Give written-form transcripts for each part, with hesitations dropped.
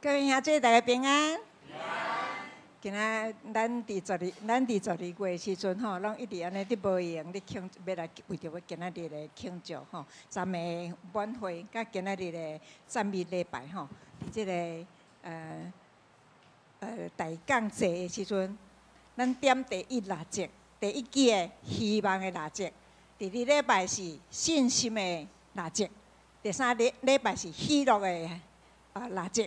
各位兄姐，大家平安。今仔咱伫12月时阵吼，拢一直安尼伫无闲咧庆，要来为着今仔日的庆祝吼，咱的晚会甲今仔日的赞美礼拜吼，伫即个大港节的时阵，咱点第一蜡烛，第一支的希望的蜡烛。第二礼拜是信心的蜡烛，第三礼拜是喜乐的蜡烛。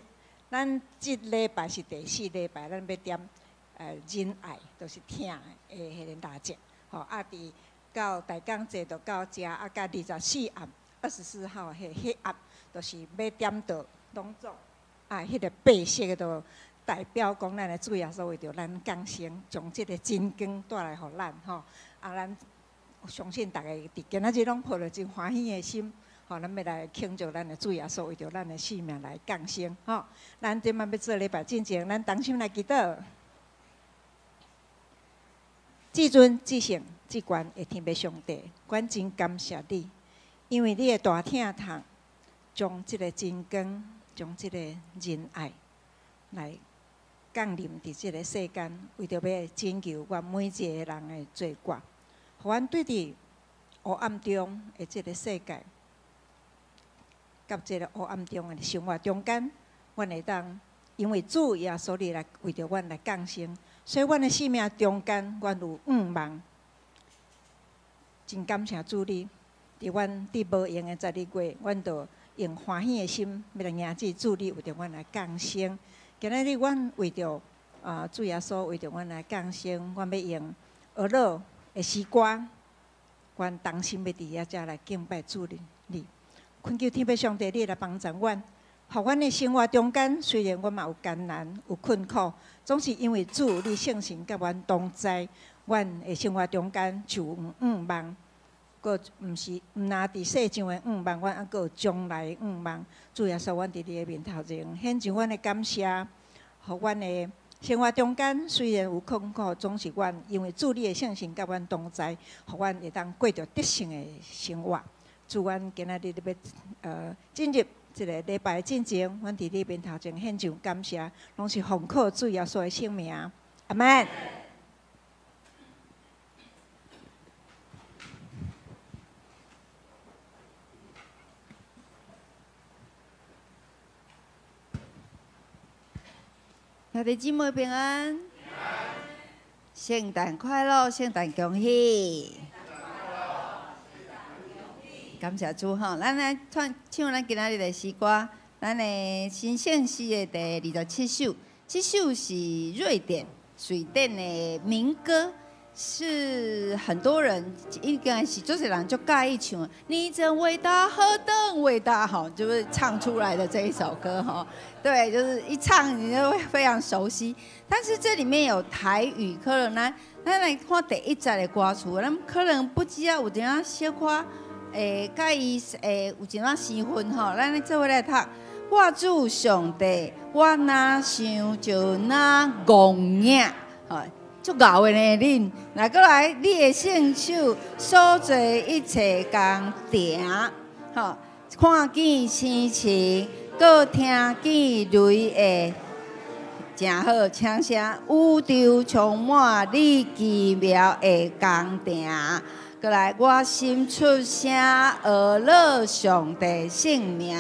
咱即礼拜是第4礼拜，咱要点仁爱，就是疼的迄个蜡烛。吼，伫到大港节就到遮，到24暗24号迄暗，就是要点到拢总迄个白色的就代表讲咱的主耶稣为着咱降生，将即个真光带来互咱吼。咱相信大家伫今仔日拢抱着真欢喜的心。吼，咱要来庆祝咱的主耶稣为着咱的性命来降生。吼，咱即摆要做礼拜之前，咱同心来祈祷。至尊、至圣、至权的天父上帝，阮真感谢你，因为你的大疼痛，将即个真光，将即个仁爱来降临伫即个世间，为着要拯救阮每一个人的罪过，互阮对伫黑暗中的即个世界。甲即个黑暗中的生活中间，阮会当因为主耶稣你来为着阮来降生，所以阮的生命中间，阮有盼望。真感谢主你，伫阮伫无闲的12月，阮就用欢喜的心，要来迎接主你为着阮来降生。今仔日阮为着主耶稣为着阮来降生，阮要用俄罗的诗歌，阮同心要伫遮来敬拜主你。恳求天父上帝，你来帮助阮，互阮的生活中间，虽然阮嘛有艰难、有困苦，总是因为主你圣神甲阮同在，阮的生活中间就有盼望，佫毋单伫世上的盼望，阮还佫有将来的盼望。主耶稣，阮伫你的面头前献上阮的感谢，互阮的生活中间虽然有困苦，总是阮因为主你的圣神甲阮同在，互阮会当过着得胜的生活。主，阮今仔日要进入即个礼拜进前，阮伫你面头前献上感谢，拢是奉靠主耶稣的圣名。阿门。大家姊妹平安，圣诞快乐，圣诞恭喜！感谢主吼，咱来唱咱今仔日的诗歌，咱的新圣诗的第27首，这首是瑞典、水电的民歌，是很多人应该是就是人就介意唱，你真伟大，何等伟大，吼，就是唱出来的这一首歌吼。对，就是一唱你就会非常熟悉。但是这里面有台语，可能咱来看第1节的歌词，咱可能不知道有一点小可。甲伊有一仔时分吼，咱做伙来读。我主上帝，我哪想就哪戆影，吼，足牛的呢恁。来过来，你的圣手所做一切工程，吼，看见星星，搁听见雷的，真好，请声宇宙充满你奇妙的工程。过来，我心出声，俄罗上帝圣名，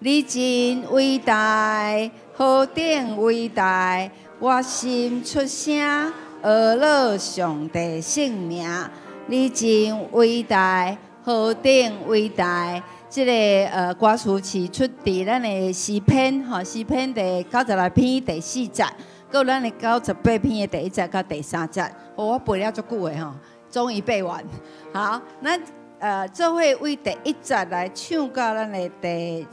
你真伟大，何等伟大！我心出声，俄罗上帝圣名，你真伟大，何等伟大！这个歌词是出自咱的诗篇，吼，诗篇第96篇第4节，搁咱的98篇的第1节到第3节。我背了足久的吼。终于背完，好，咱做伙为第1节来唱到咱的第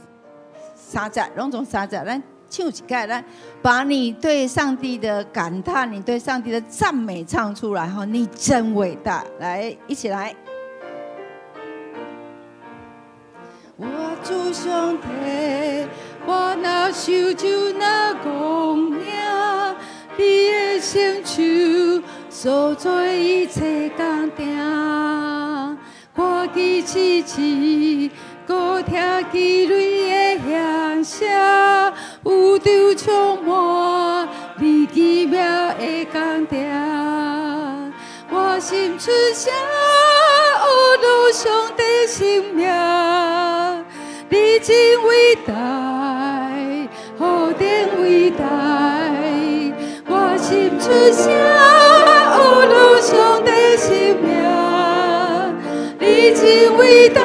3节，拢总3节，咱唱一届，咱把你对上帝的感叹，你对上帝的赞美唱出来，吼，你真伟大，来，一起来。我主上帝，我哪想就哪讲影，你的圣手。所做一切工程，看见星星，搁听见雷的响声，宇宙我心出声，有路上帝生命，你真伟大，何等伟大！我心出声，有路上帝生命，你真伟大，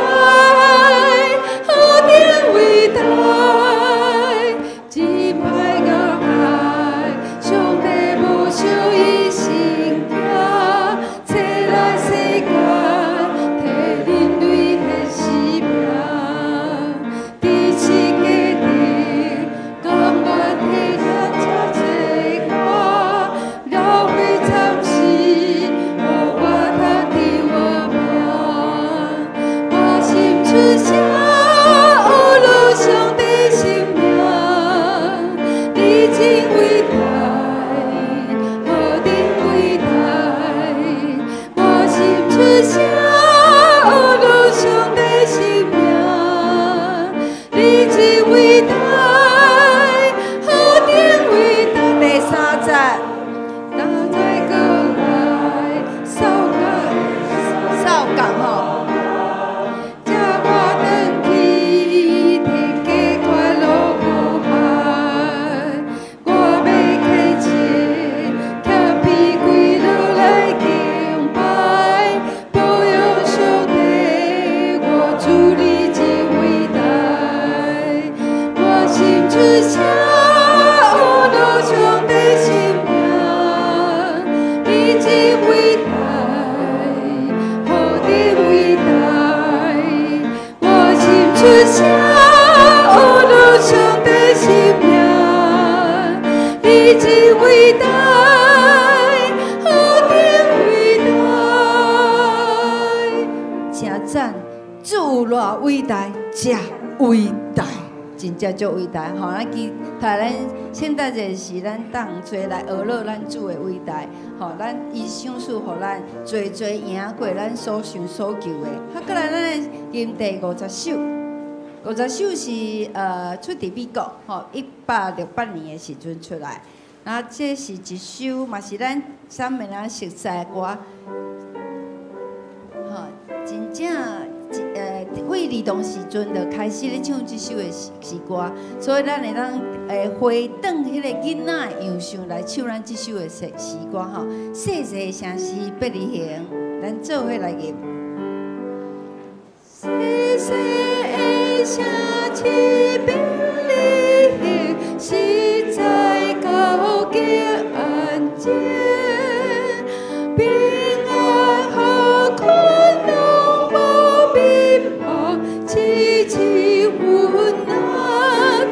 何等伟大！真歹我爱，上帝无想伊成行，找来世间，替人类献生命。第七个日，甘愿替咱遮济我，饶费暂时，互我通治我命。我心出声，有路上帝生命，你真伟大，何等伟大！我心出声，有路上帝生命，你真伟大，何等伟大！第三节，当再过来，扫港吼。这我转去，天家快乐无限。我要起钱，捡屁归落来敬拜，保佑上帝，我主你真伟大。我心出声，有路上帝生命，你真伟大，何等伟大！我心出声，有路上帝生命，你真伟大，何等伟大！真赞，主偌伟大，真伟大，真正足伟大。吼，咱记台咱圣诞节是咱当做来学乐咱主的伟大。吼，咱伊赏赐互咱，最赢过咱所想所求的。啊，过来咱的吟第50首，50首是出伫美国，吼，1868年的时阵出来。然后这是一首，嘛是咱三个人熟悉的歌，吼，真正为儿童时阵就开始咧唱这首的诗歌，所以咱会当回转迄个囡仔的样相来唱咱这首的诗歌吼。细细的城市伯利恒，咱做伙来吟。细细的城市伯利恒，实在高洁安静，平安和快乐无迷茫，凄凄温暖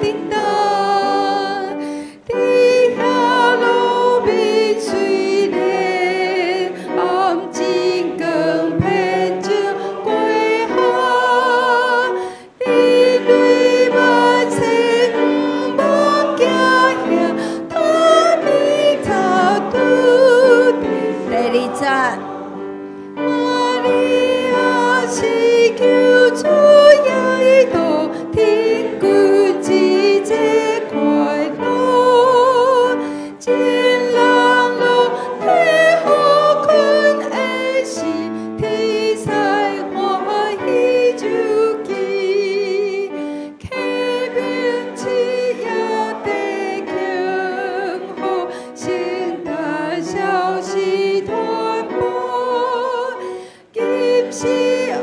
叮当，地下路面水莲，暗金光偏照归航，你泪满身无惊吓，他明早拄第二节。玛利亚是救主耶稣，天君之子快乐，真人路体好困的是天使欢喜就记，启明之夜地庆贺，圣诞消息传播。今世有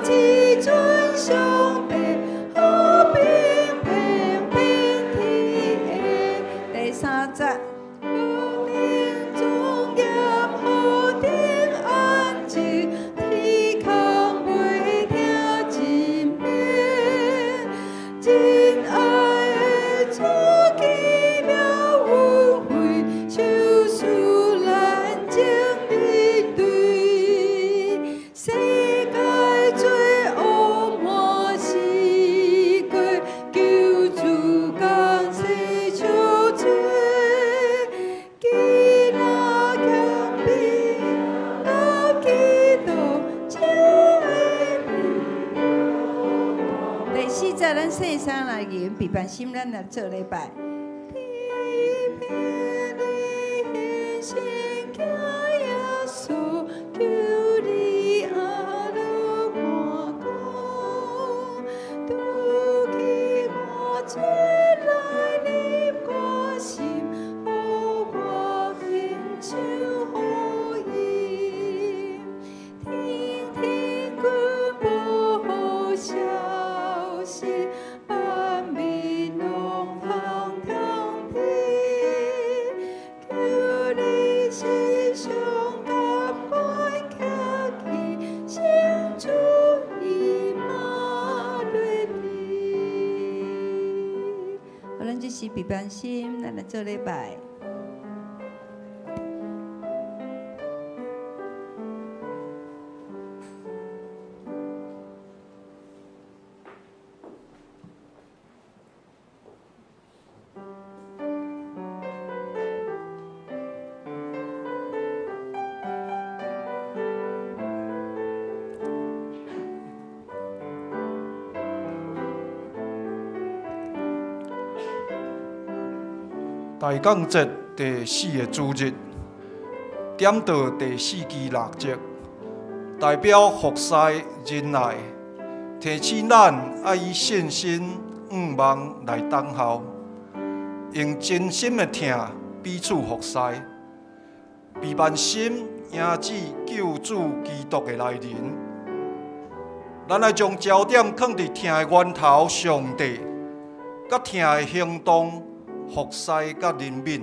至尊上帝，和平平平天的。第三节，何等庄严，何等安静，天空袂听真美，真爱的主奇妙恩惠，手术咱情人对。世界最恶魔是过，救主降世赎罪，囡仔强逼老基督照的面。第四节，咱细声来吟，陪伴心，咱来做礼拜。天边的星星耶稣。是悲悲心，咱来做礼拜。大港节第4个主日，点到第4期6节，代表服侍仁爱，提醒咱爱以信心望来等候，用真心的听彼此服侍，悲万心迎接救主基督的来临。咱来将焦点放伫听的源头上帝，甲听的行动。服侍甲人民，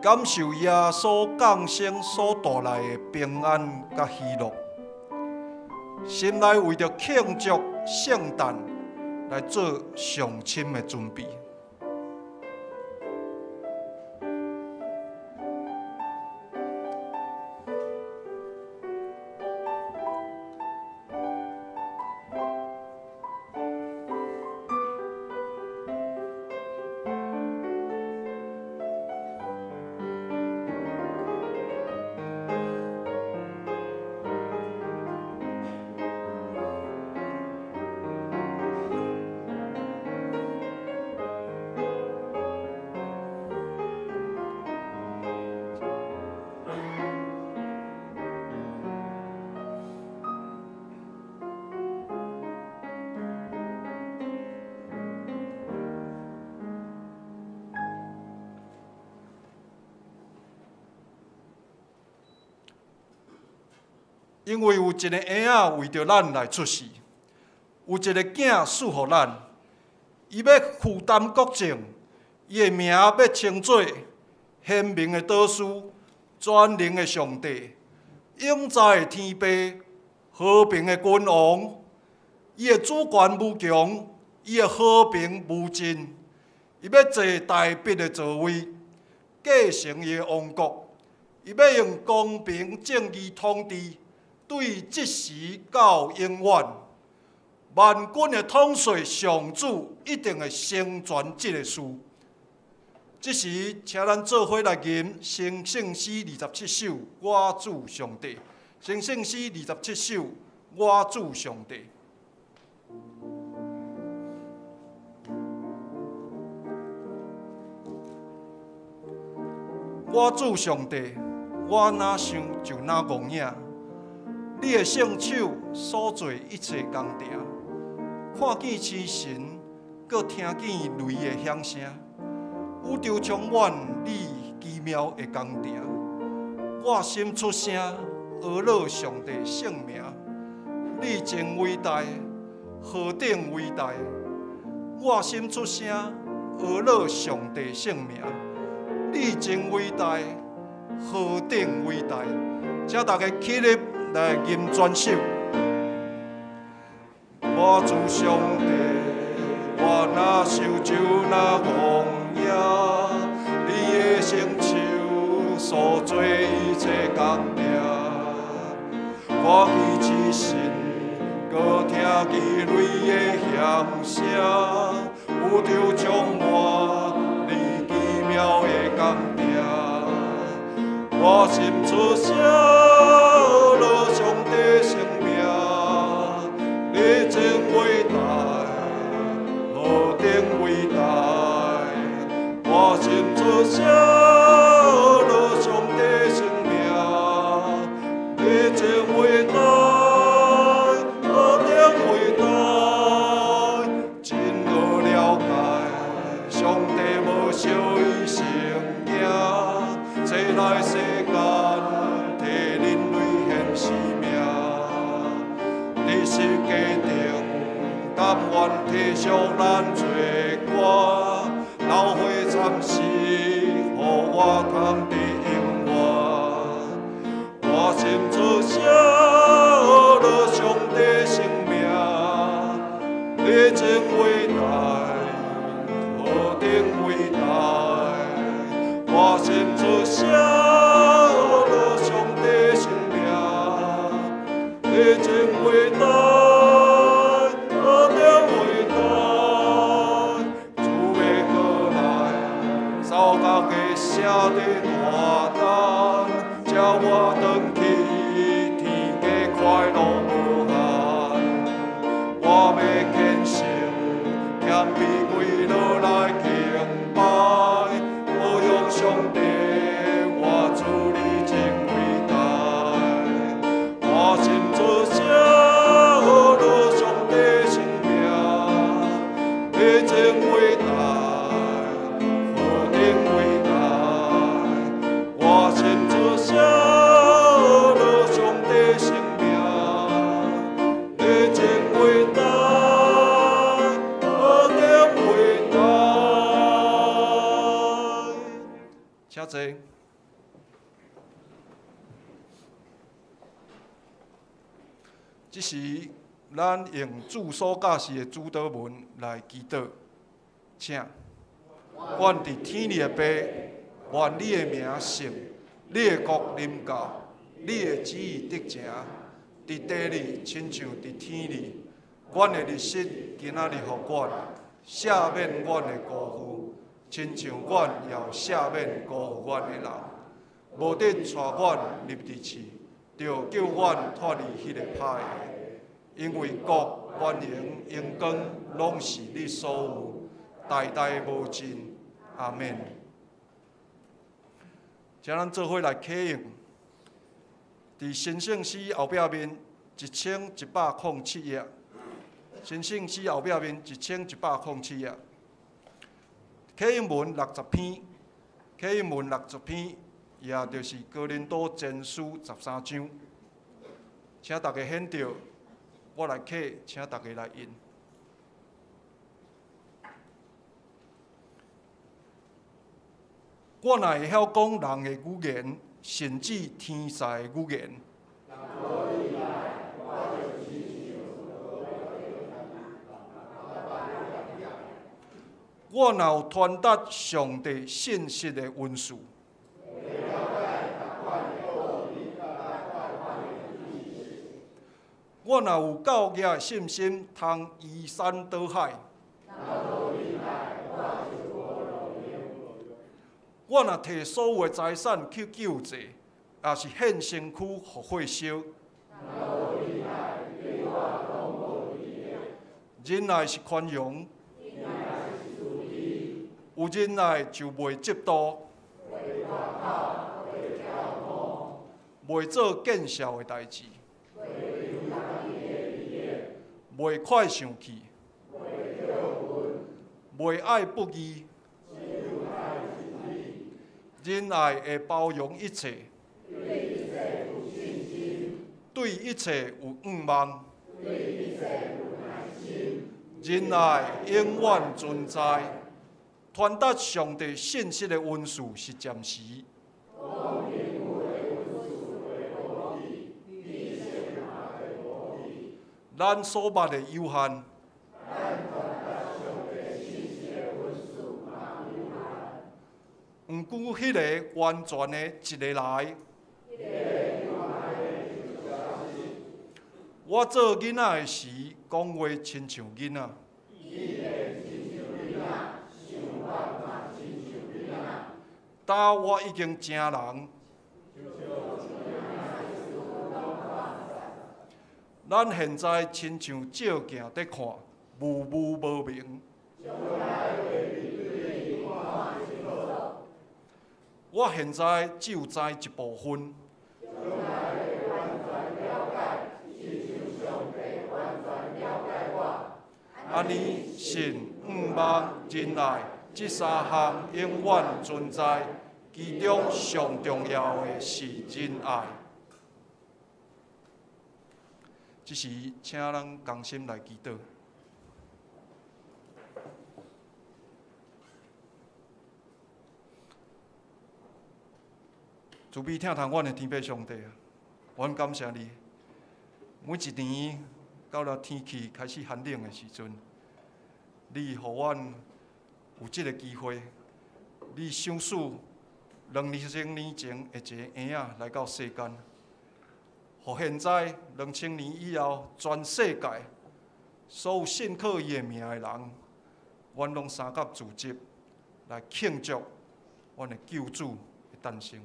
感受耶稣降生所带来的平安甲喜乐，心内为着庆祝圣诞来做上深的准备。因为有一个婴仔为着咱来出世，有一个囝赐予咱，伊要负担国政，伊的名要称作贤明的导师、全能的上帝、永在的天父、和平的君王。伊的主权无穷，伊的和平无尽。伊要坐大笔的座位，继承伊的王国。伊要用公平正义统治。对即时到永远，万军的统帅上主一定会成全这个事。即时，请咱做伙来吟圣圣诗27首《我主上帝》。圣圣诗27首《我主上帝》。我主上帝，我哪想就哪戆影。你的圣手所做一切工程，看见星神，搁听见雷的响声，宇宙充满你奇妙的工程。我心出声，阿乐上帝圣名，你真伟大，何等伟大！我心出声，阿乐上帝圣名，你真伟大，何等伟大！请大家起立。来吟全首。我主上帝，我若想就若戆影，你的圣手所做一切工程，我记起神，搁听见雷的响声，宇宙充满你奇妙的工程，我心出声。你真伟大，何等伟大！我心出声，落上帝圣名。你真伟大，何等伟大！真好了解，上帝无小伊成影，这来世间替人类献生命。你是家庭，甘愿替赎咱罪过，流血惨死，予我通得永远。我心出声，落上帝圣名，你真伟大，何做写落上帝生命，你真伟大，何等伟大！主的过来，扫甲个写的大单，叫我回去，天家快乐无限。我要虔诚，谦卑跪落来敬拜，我用上帝，我主你真伟大。我心做写落上帝生命，你真伟大，何等伟大！我心做写落上帝生命，你真伟大。请坐。这时，咱用主所教示的主祷文来祈祷，请。愿伫天里的爸，愿你的名圣，你的国临到，你的旨意得成，伫地里亲像伫天里。阮的日食今仔日互阮，赦免阮的辜负，亲像阮也赦免辜负阮的人。无得带阮入地狱，着叫阮脱离迄个歹的。因为国、权能、荣光，拢是你所有，代代无尽。阿免。请咱做伙来启用，伫新圣诗后壁面1107页。新圣诗后壁面1107页，启用文60篇，启用文60篇，也就是哥林多前书13章。请大家显着，我来启，请大家来印。我若会晓讲人的语言，甚至天使的语言。我若有传达上帝信息的文书，我若有够额信心，通移山倒海，我若摕所有的财产去救济，也是献身躯互火烧。忍耐是宽容。有忍耐就袂嫉妒，袂做见笑的代志，袂快生气，袂爱不义，忍耐会包容一切，对一切有盼望，忍耐永远存在。传达上帝信息的文书是暂时，咱所捌的有限，毋过迄个完全的一个来。我做囡仔的时，讲话亲像囡仔。但我已经成人，咱现在亲像照镜在看，模糊无明。我现在只有知一部分。安尼信、盼望、忍耐。这三项永远存在，其中上重要的是仁爱。这时，请咱同心来祈祷。慈悲疼痛阮的天父上帝啊，阮感谢你。每一年到了天气开始寒冷的时阵，你予阮有这个机会，你赏赐2000年前的一个婴仔来到世间，互现在2000年以后全世界所有信靠伊的名的人，阮拢三甲组织来庆祝阮的救主的诞生。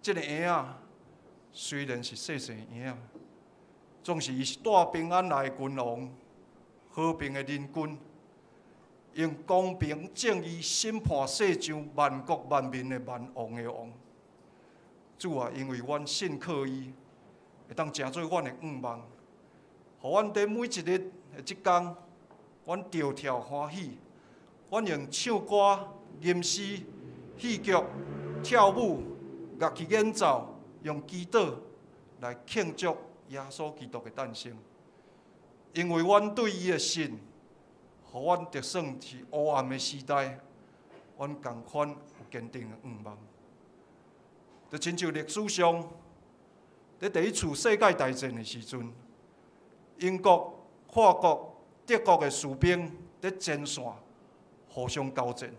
这个婴仔虽然是细细婴仔，总是伊是带平安来的君王，和平的人君。用公平正义审判世上万国万民的万王的王。主啊，因为阮信靠伊，会当成做阮的愿望，互阮伫每一日的即天，阮跳跳欢喜，阮用唱歌、吟诗、戏剧、跳舞、乐器演奏，用祈祷来庆祝耶稣基督的诞生。因为阮对伊的信。互阮就算是黑暗的时代，阮同款有坚定的愿望。就亲像历史上，伫第一次世界大战的时阵，英国、法国、德国的士兵伫前线互相交战，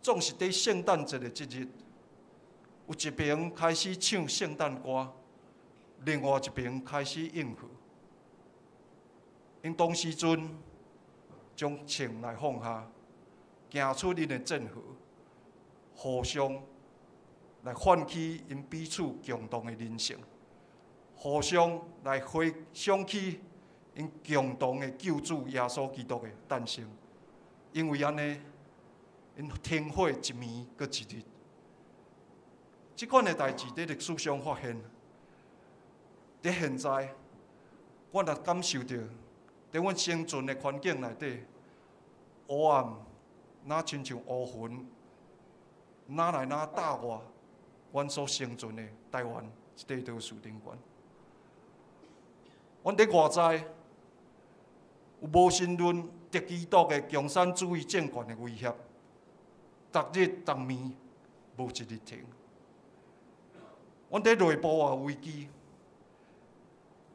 总是伫圣诞节的即日，有一边开始唱圣诞歌，另外一边开始应付。因当时阵。将枪来放下，行出因的战壕，互相来唤起因彼此共同的人性，互相来回想起因共同的救主耶稣基督的诞生。因为安尼，因天火一暝搁一日。即款的代志伫历史上发现，伫现在，我也感受到。伫阮生存的环境内底，黑暗哪亲像乌云，哪来哪打我，阮所生存的台湾这块岛树顶悬。阮伫外在有无神论、敌基督的共产主义政权的威胁，逐日逐暝无一日停。阮伫内部也有危机。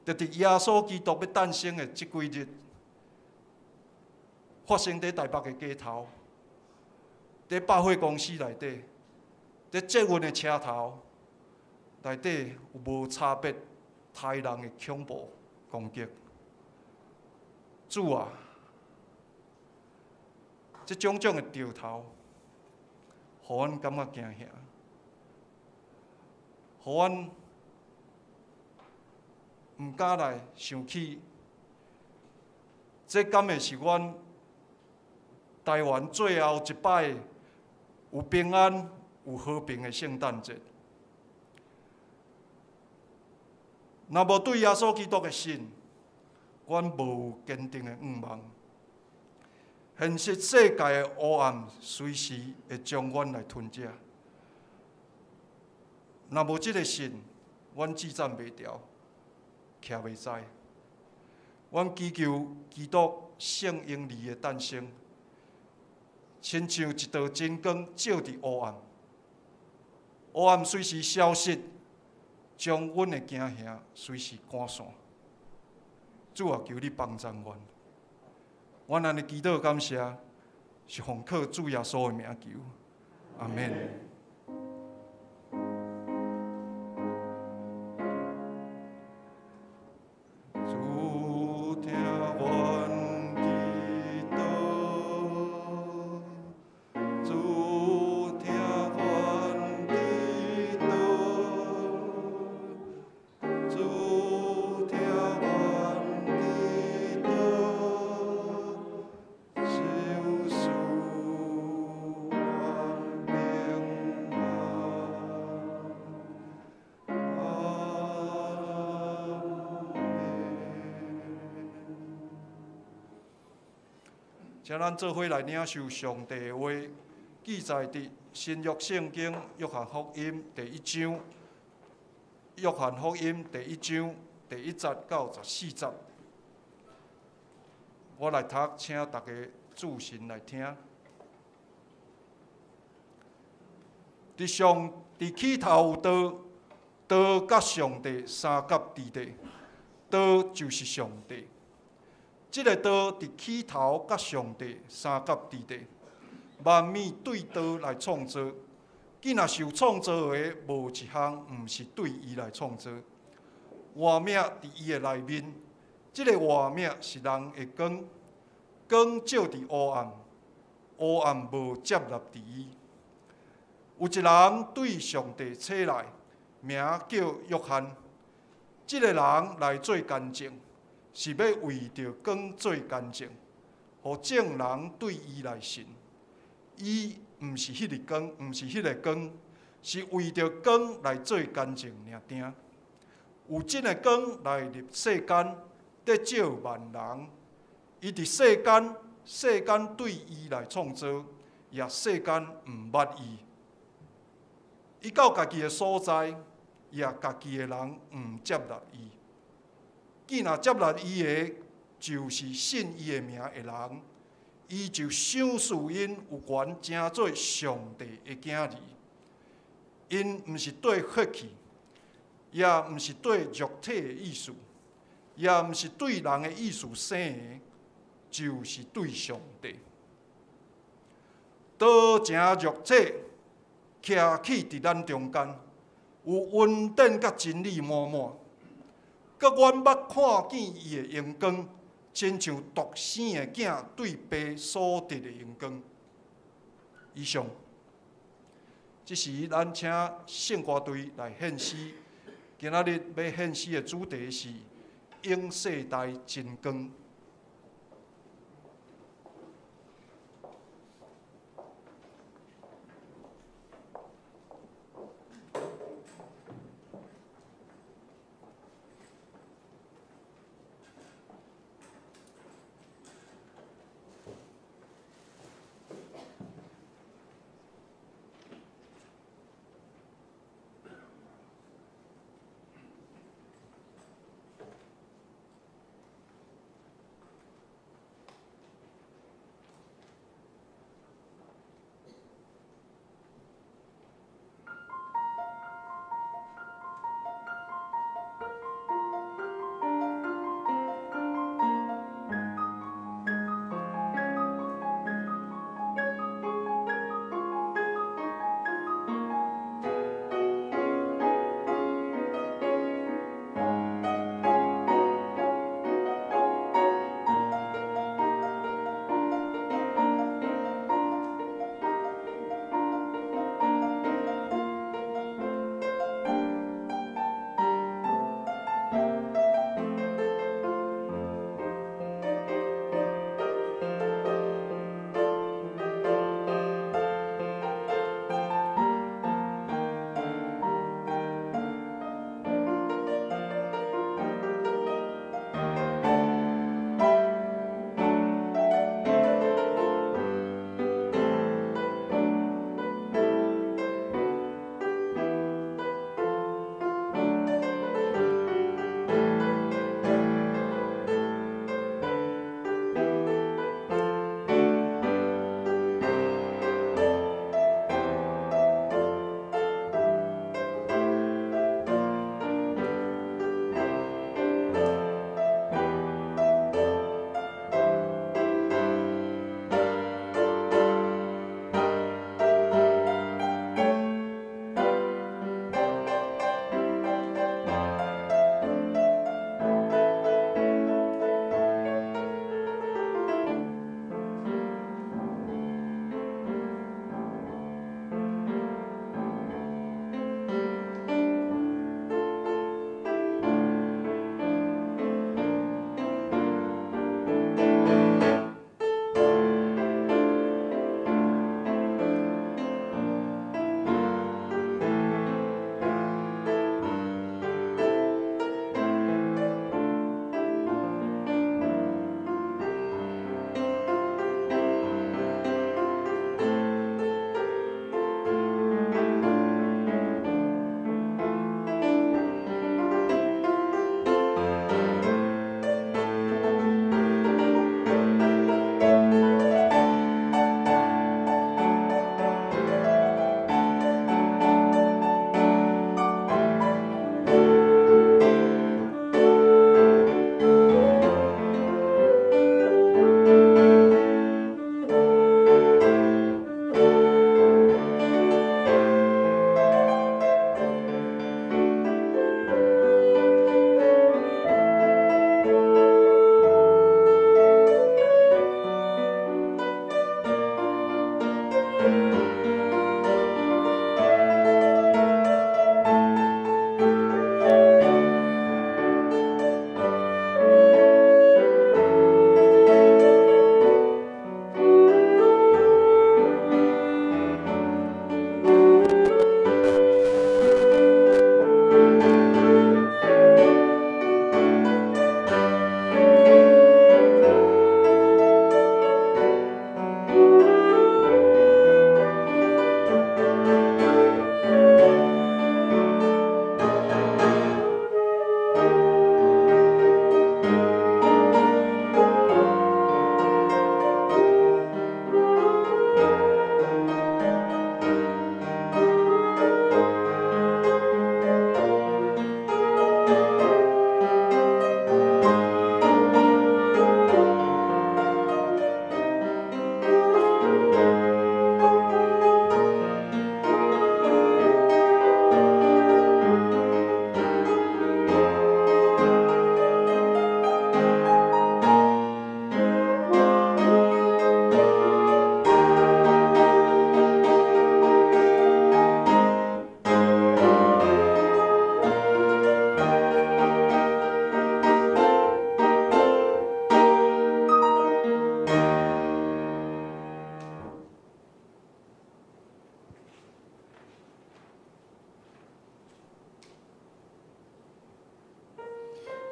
就伫耶稣基督要诞生的即几日，发生伫台北的街头，伫百货公司内底，伫捷运的车头内底有无差别杀人的恐怖攻击。主啊，即种的兆头，互阮感觉惊吓，互阮。毋敢来想起，这敢会是阮台湾最后一摆有平安、有和平的圣诞节。若无对耶稣基督的信，阮无有坚定的愿望。现实世界的黑暗随时会将阮来吞噬。若无即个信，阮止战袂牢。徛袂在，阮祈求基督圣婴儿的诞生，亲像一道真光照伫黑暗。黑暗随时消失，将阮的惊吓随时赶散。主啊，求你帮助阮。阮安尼祈祷感谢，是奉靠主耶稣的名求，阿免。请咱做伙来领受上帝的话，记载伫新约圣经约翰福音第1章，约翰福音第1章第1节到14节。我来读，请大家注心来听。伫起头有道，道甲上帝三甲伫地，道就是上帝。即个道伫起头甲上帝三甲伫地，万物对刀来创造，既若是有创造的，无一项毋是对伊来创造。画面伫伊的内面，即个画面是人的光，光照伫黑暗，黑暗无接纳伫伊。有一人对上帝醒来，名叫约翰。即个人来做干净，是要为着光做干净，互众人对伊来信。伊毋是迄个光，毋是迄个光，是为着光来做干净尔定。有即个光来入世间，得照万人。伊伫世间，世间对伊来创造，也世间毋捌伊。伊到家己的所在，也家己的人毋接纳伊。既若接纳伊的，就是信伊的名的人，伊就赏赐因有权称做上帝的囝儿。因毋是对血气，也毋是对肉体的意思，也毋是对人的意思生的，就是对上帝。道成肉体，徛起伫咱中间，有恩典甲真理满满。甲阮捌看见伊的荣光，亲像独生的囝对爸所得的荣光。以上，这是咱请圣歌队来献诗。今仔日要献诗的主题是“永世代真光”。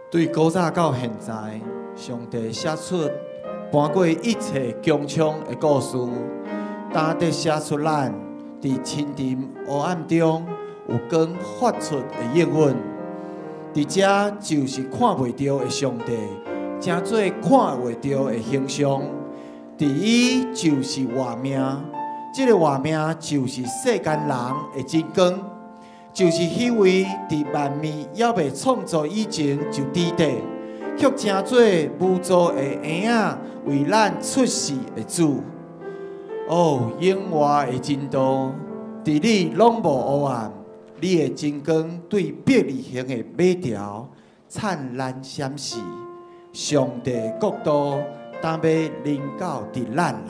对古早到现在，上帝写出搬过一切穹苍的故事，担得写出咱伫深沉黑暗中有光发出的应允。伫遮就是看袂到的上帝，正做看袂到的形象。伫伊就是活命，这个活命就是世间人的真光，就是迄位伫万物还未创造以前就伫地，却正做无助的婴仔为咱出世的主。哦，永活的真道，伫你拢无黑暗，你的真光对别离型的马条灿烂闪烁，上帝国度当要临到伫咱啦。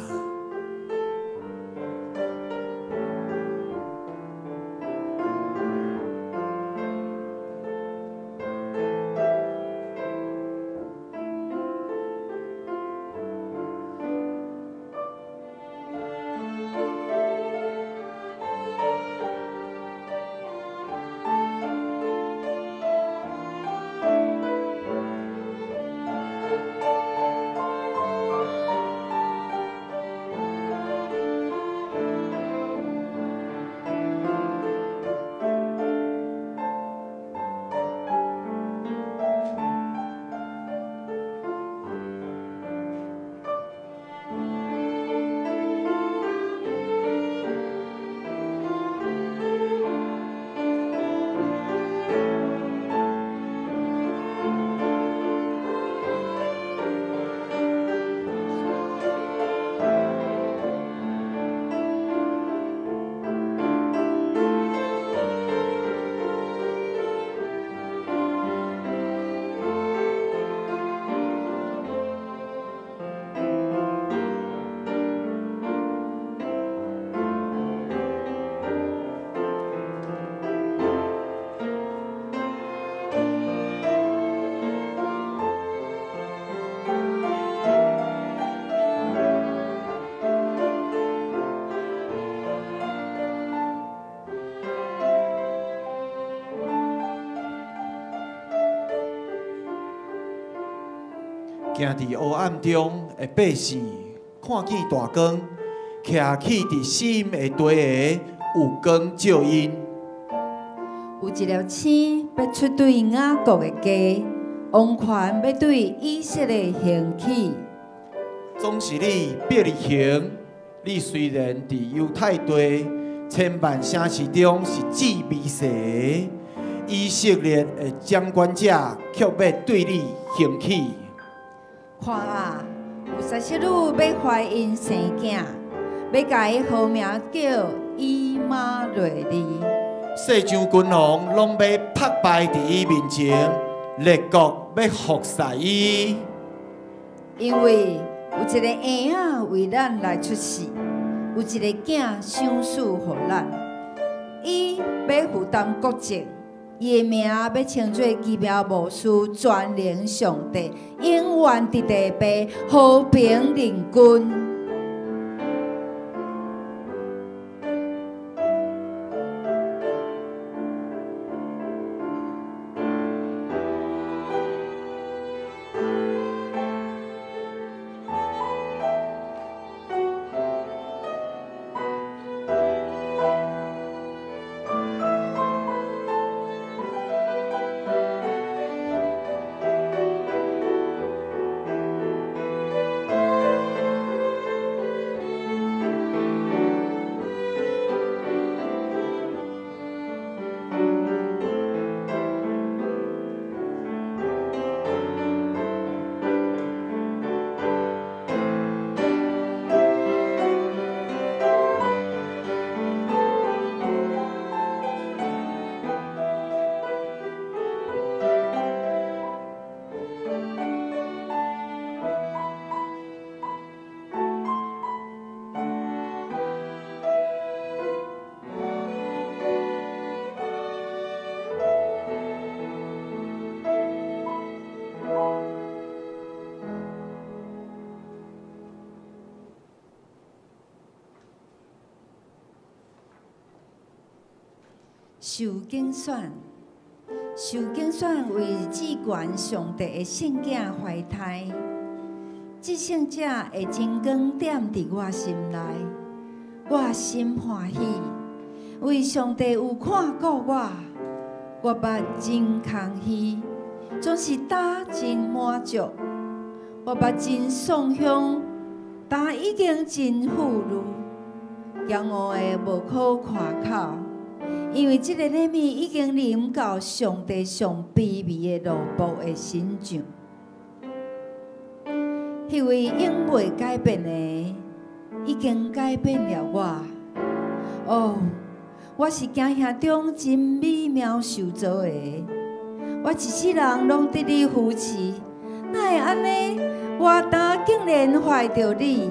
行伫黑暗中的百姓，看见大光，徛起伫心的地下，有光照因。有一粒星要出对雅各的家，王权要对以色列兴起。总是你别离型，你虽然伫犹太地千万城市中是至微细的，以色列的掌管者却要对你兴起。看啊，有17女要怀孕生囝，要甲伊号名叫以马内利。世上君王拢要拍败伫伊面前，列国要服侍伊。因为有一个婴仔为咱来出世，有一个囝赏赐予咱，伊要负担国政。伊的名要称作奇妙无私、全能上帝，永远伫地爸，和平领军。受竞选，受竞选为至高上帝的圣囝怀胎，至圣者的真光点伫我心内，我心欢喜，为上帝有看顾我，我目真空虚，总是打真满足，我目真爽香，打已经真富裕，骄傲的无可夸口。因为这个礼物已经临到上帝上卑微的奴仆的身上，迄位永袂改变的，已经改变了我。哦，我是惊兄中真美妙受造的，我一世人拢得你扶持，哪会安尼？我今竟然怀着你。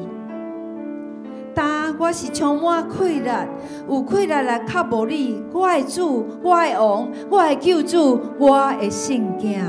我是充满快乐，有快乐来靠无你，我的主，我的王，我的救主，我的圣囝。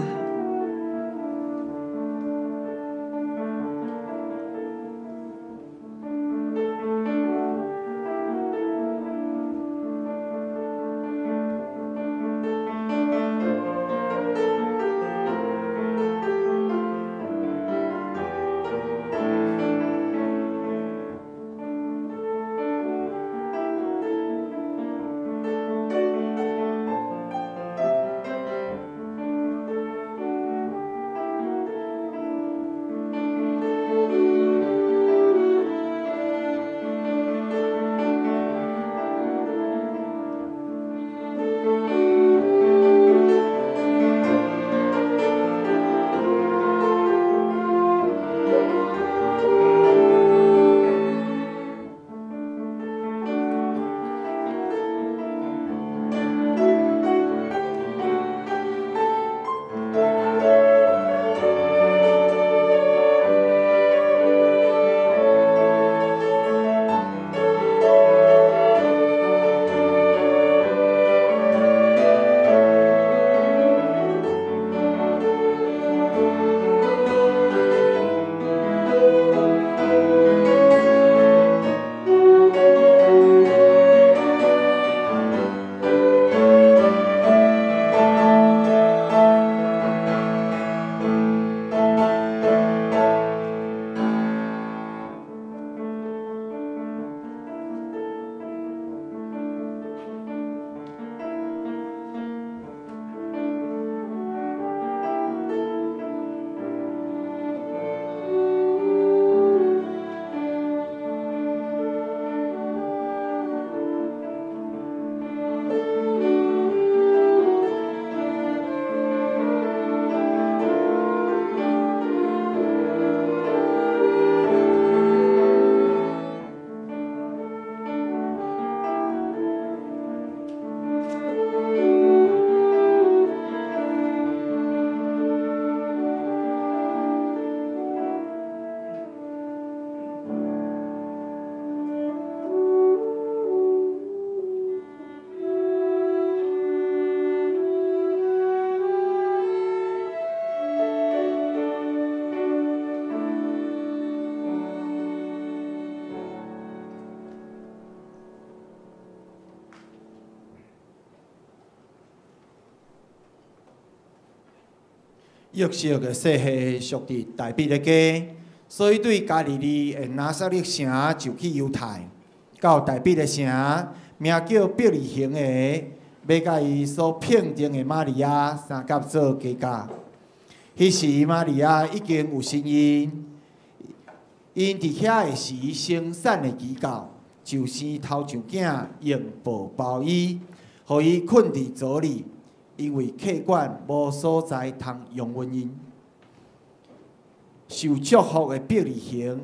约瑟的细细属伫大庇的家，所以对加利利的拿撒勒城就去犹太，到大庇的城，名叫伯利恒的，要甲伊所聘定的玛利亚三甲做家嫁。迄时玛利亚已经有身孕，因伫遐的时生产的期到，就生头上囝，用布包伊，互伊困伫chỗ里。因为客馆无所在通容阮因，受祝福的伯利恒，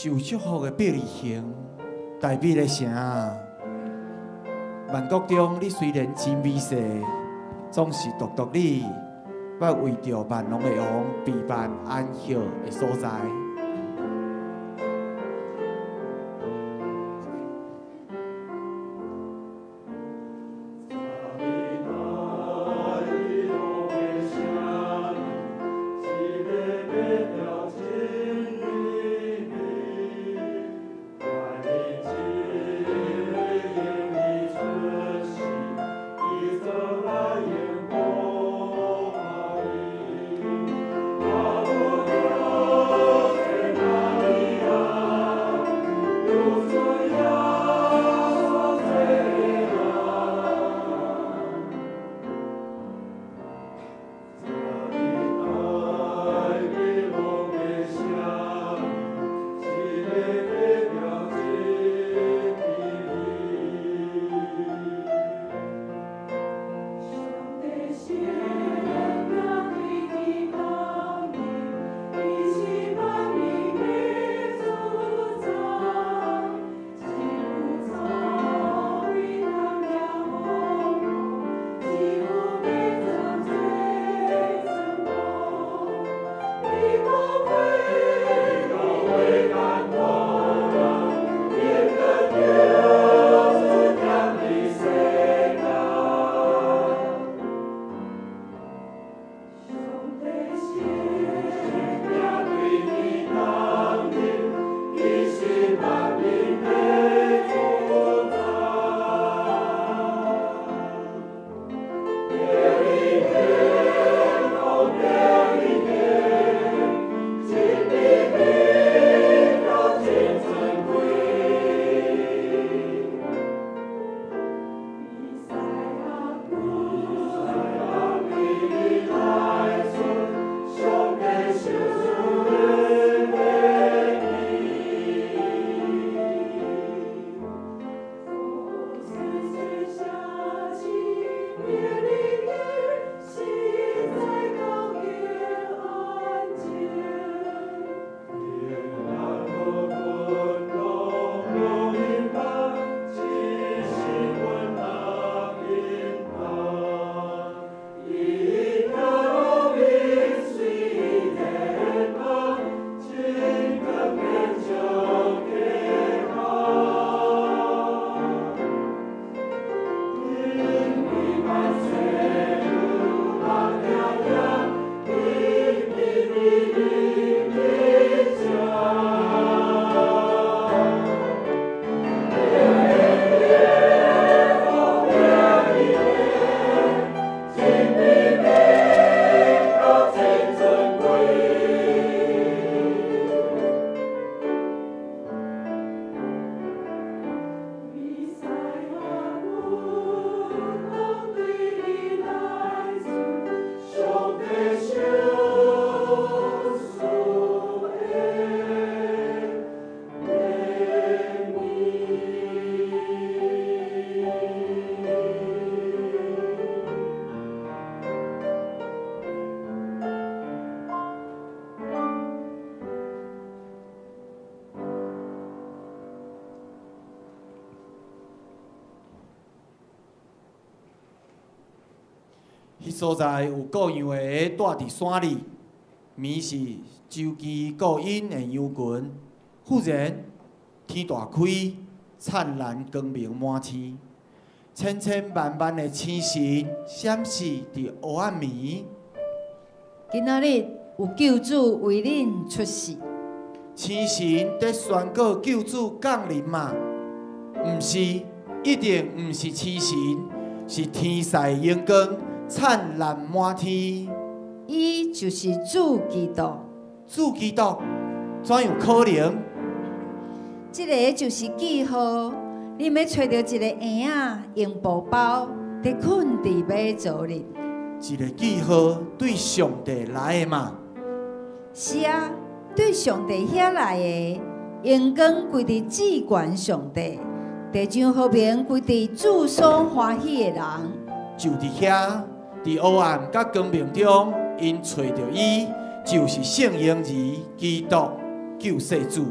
受祝福的伯利恒，大庇的城，万国中，你虽然真美色，总是独独你，捌为着万龙的王备办安息的所在。迄所在有各样的住伫山里，眠是周期各因的羊群。忽然天大开，灿烂光明满天，千千万万的星星闪烁伫黑暗暝。今仔日有救主为恁出世，星星在宣告救主降临嘛？毋是，一定毋是星星，是天使阳光。灿烂满天，伊就是主基督。主基督怎样可能？这个就是记号，你要找到一个婴仔用布包，伫困伫马槽里。一个记号对上帝来的嘛？是啊，对上帝遐来的，阳光归伫至高上帝，地上和平归伫主所欢喜的人。就伫遐。伫黑暗甲光明中，因找到伊，就是圣婴儿基督救世主。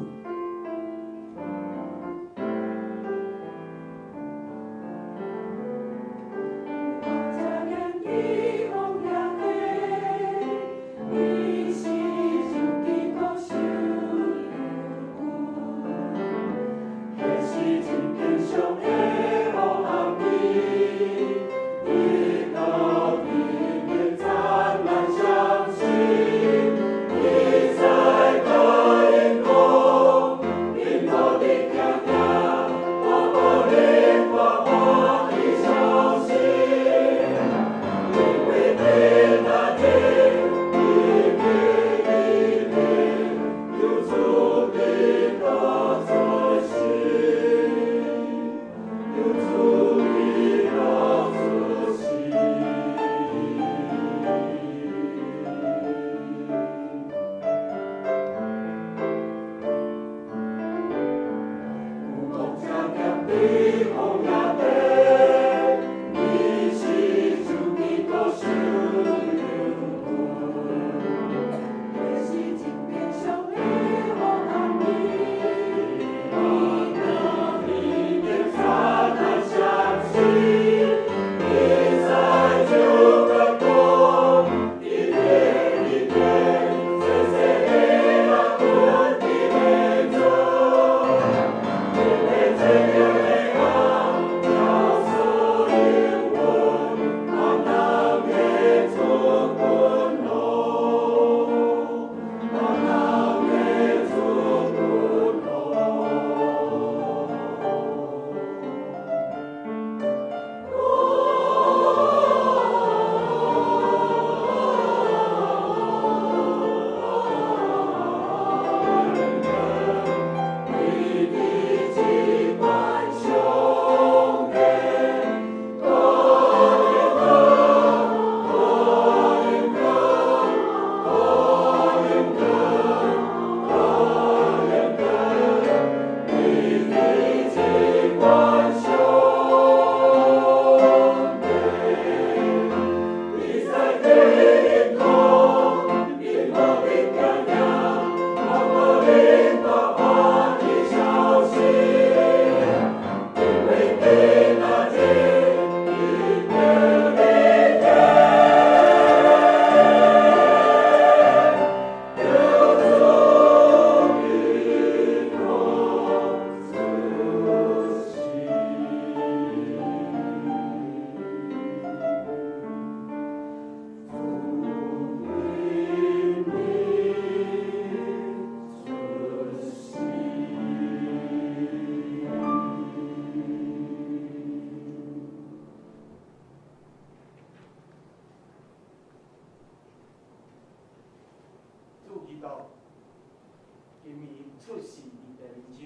出世伫地面上，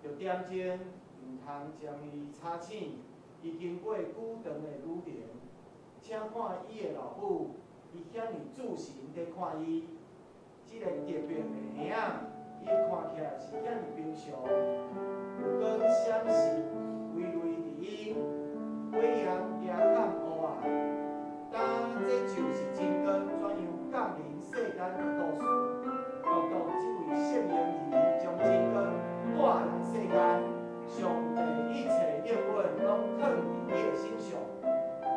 着点睛唔通将伊吵醒。伊经过久长的旅程，请看伊的老母，伊遐尼注神伫看伊。即个特别的影仔，伊看起来是遐尼平常，有光闪烁，微微伫伊，尾阳也看乌啊。但这就是真光怎样降临世间的故事。独独这位圣婴儿将真光带来世间。 上帝一切应允拢放伫伊的身上，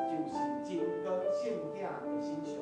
就是真光圣囝的身上。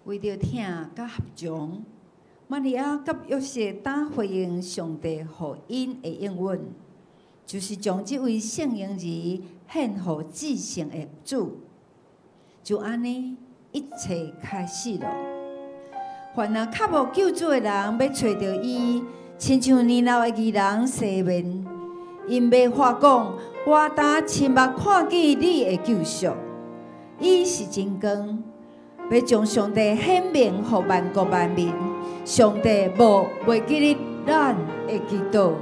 为着听甲合众，玛利亚甲约瑟打回应上帝互因的应允，就是将这位圣婴儿献予至圣的主，就安尼一切开始了。凡那较无救主的人，要找到伊，亲像年老的义人西面，因要话讲：我今亲目看见你的救赎，伊是真光，要将上帝显明予万国万民。上帝袂记哩咱的祈祷。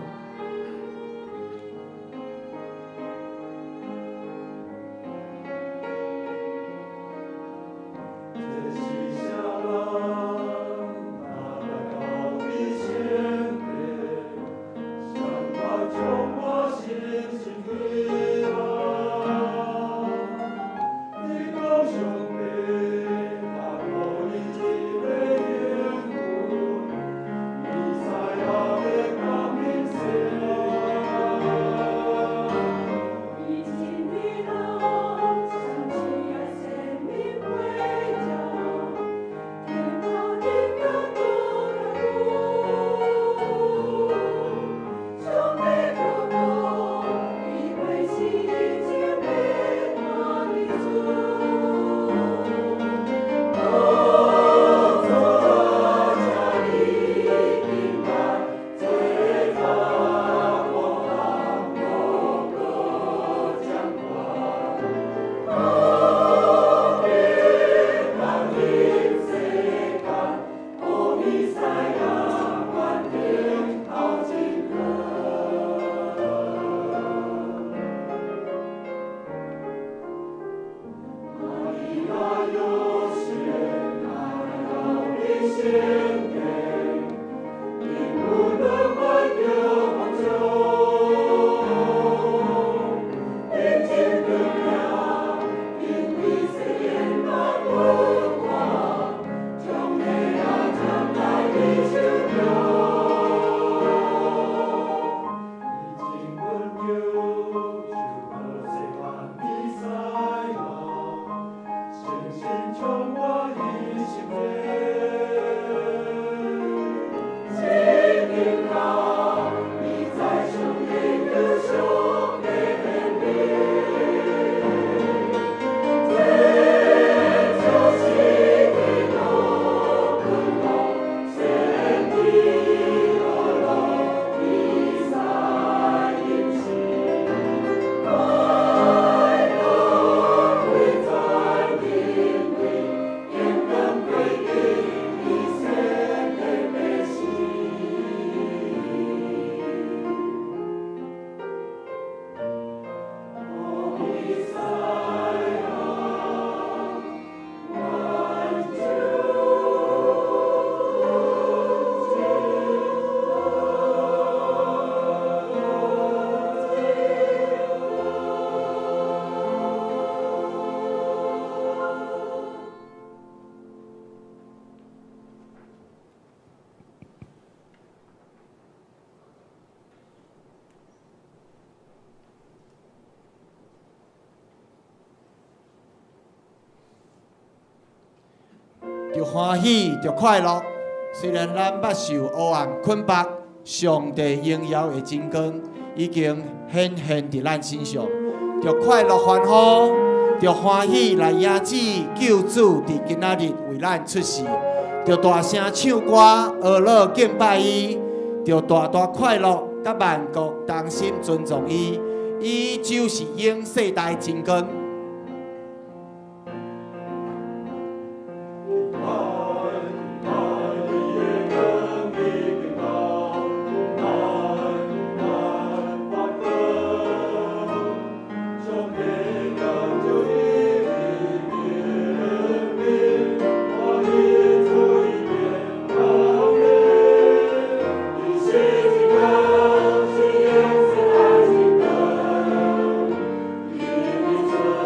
着欢喜，着快乐。虽然咱捌受黑暗捆绑，上帝荣耀的真光已经显现伫咱身上，着快乐欢呼，着欢喜来迎接救主伫今仔日为咱出世，着大声唱歌，学乐敬拜伊，着大大快乐，甲万国同心尊重伊。伊就是永世代真光。Thank you.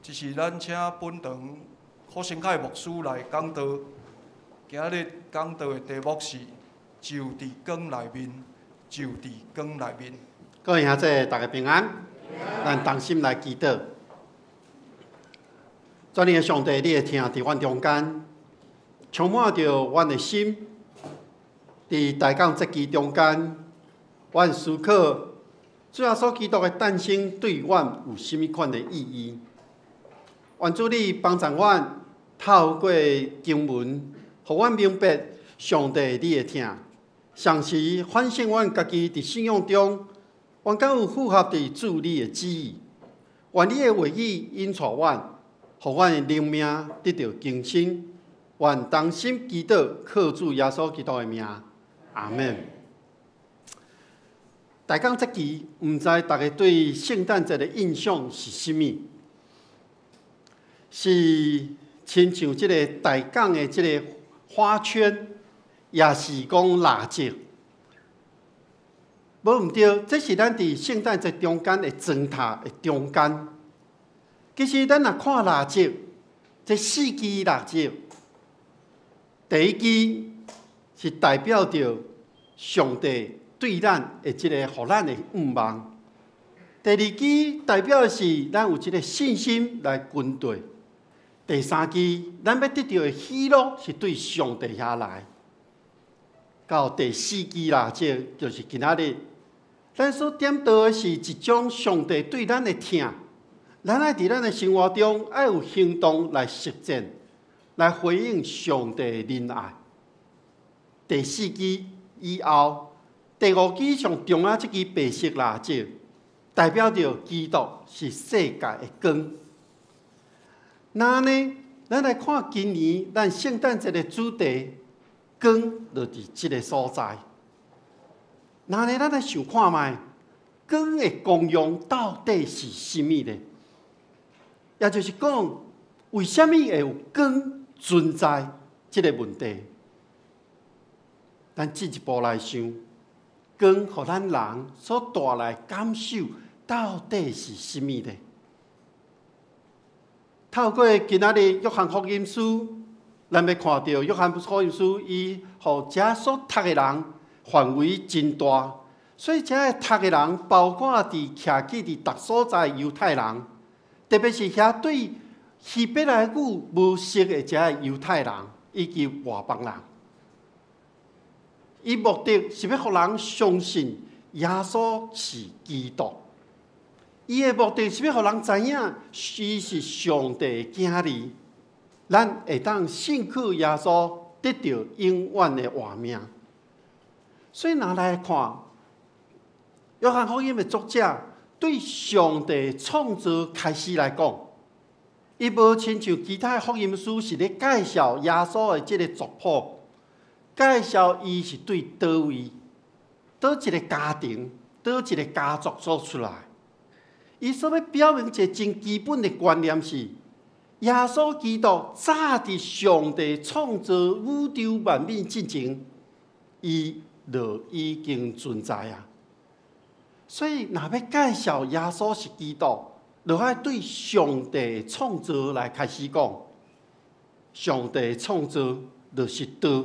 这是咱请本堂好生凯牧师来讲道。今日讲道的题目是“就伫光内面，就伫光内面”。各位兄弟，大家平安。咱同心来祈祷。主的上帝，你的听伫阮中间，充满着阮的心。伫大港节期中间，阮思考主耶稣基督的诞生对阮有甚物款的意义？愿主你帮助阮，透过经文，互阮明白上帝你的听，同时反省阮家己伫信仰中，愿敢有符合伫主你的旨意。愿你的话语引带阮，互阮的灵命得到更新。愿同心祈祷，靠主耶稣基督的名，阿门。大港节期，毋知大家对圣诞节的印象是甚物？是亲像即个大港的即个花圈，也是讲蜡烛？无毋对，这是咱伫圣诞节中间的砖塔的中间。其实咱若看蜡烛，这4支蜡烛，第1支是代表着上帝对咱的即个互咱的愿望；第2支代表的是咱有即个信心来军队；第3支咱要得到的喜乐是对上帝遐来。到第4支蜡烛，就是今仔日。咱所点到的是一种上帝对咱的听，咱爱伫咱的生活中爱有行动来实践，来回应上帝的仁爱。第4支以后，第5支上重要这支白色蜡烛，代表着基督是世界的光。那呢，咱来看今年咱圣诞节的主题，光就伫这个所在。那呢，咱来想看卖，光的功用到底是甚物呢？也就是讲，为什么会有光存在这个问题？咱进一步来想，光互咱人所带来感受到底是甚物呢？透过今仔日约翰福音书，咱要看到约翰福音书，伊互遮所读的人范围真大，所以遮个读的人，包括伫徛起伫逐所在犹太人，特别是遐对希伯来语无熟的遮个犹太人以及外邦人。伊目的是要互人相信耶稣是基督。伊的目的是要互人知影，伊是上帝的囝儿，咱会当信靠耶稣，得到永远的活命。所以，拿来看约翰福音的作者对上帝创造开始来讲，伊无亲像其他福音书是咧介绍耶稣的即个族谱，介绍伊是对倒位、倒一个家庭、倒一个家族做出来。伊所要表明一个真基本的观念是：耶稣基督早伫上帝创造宇宙万物之前，伊就已经存在啊！所以，若要介绍耶稣是基督，就要对上帝创造来开始讲。上帝创造就是道，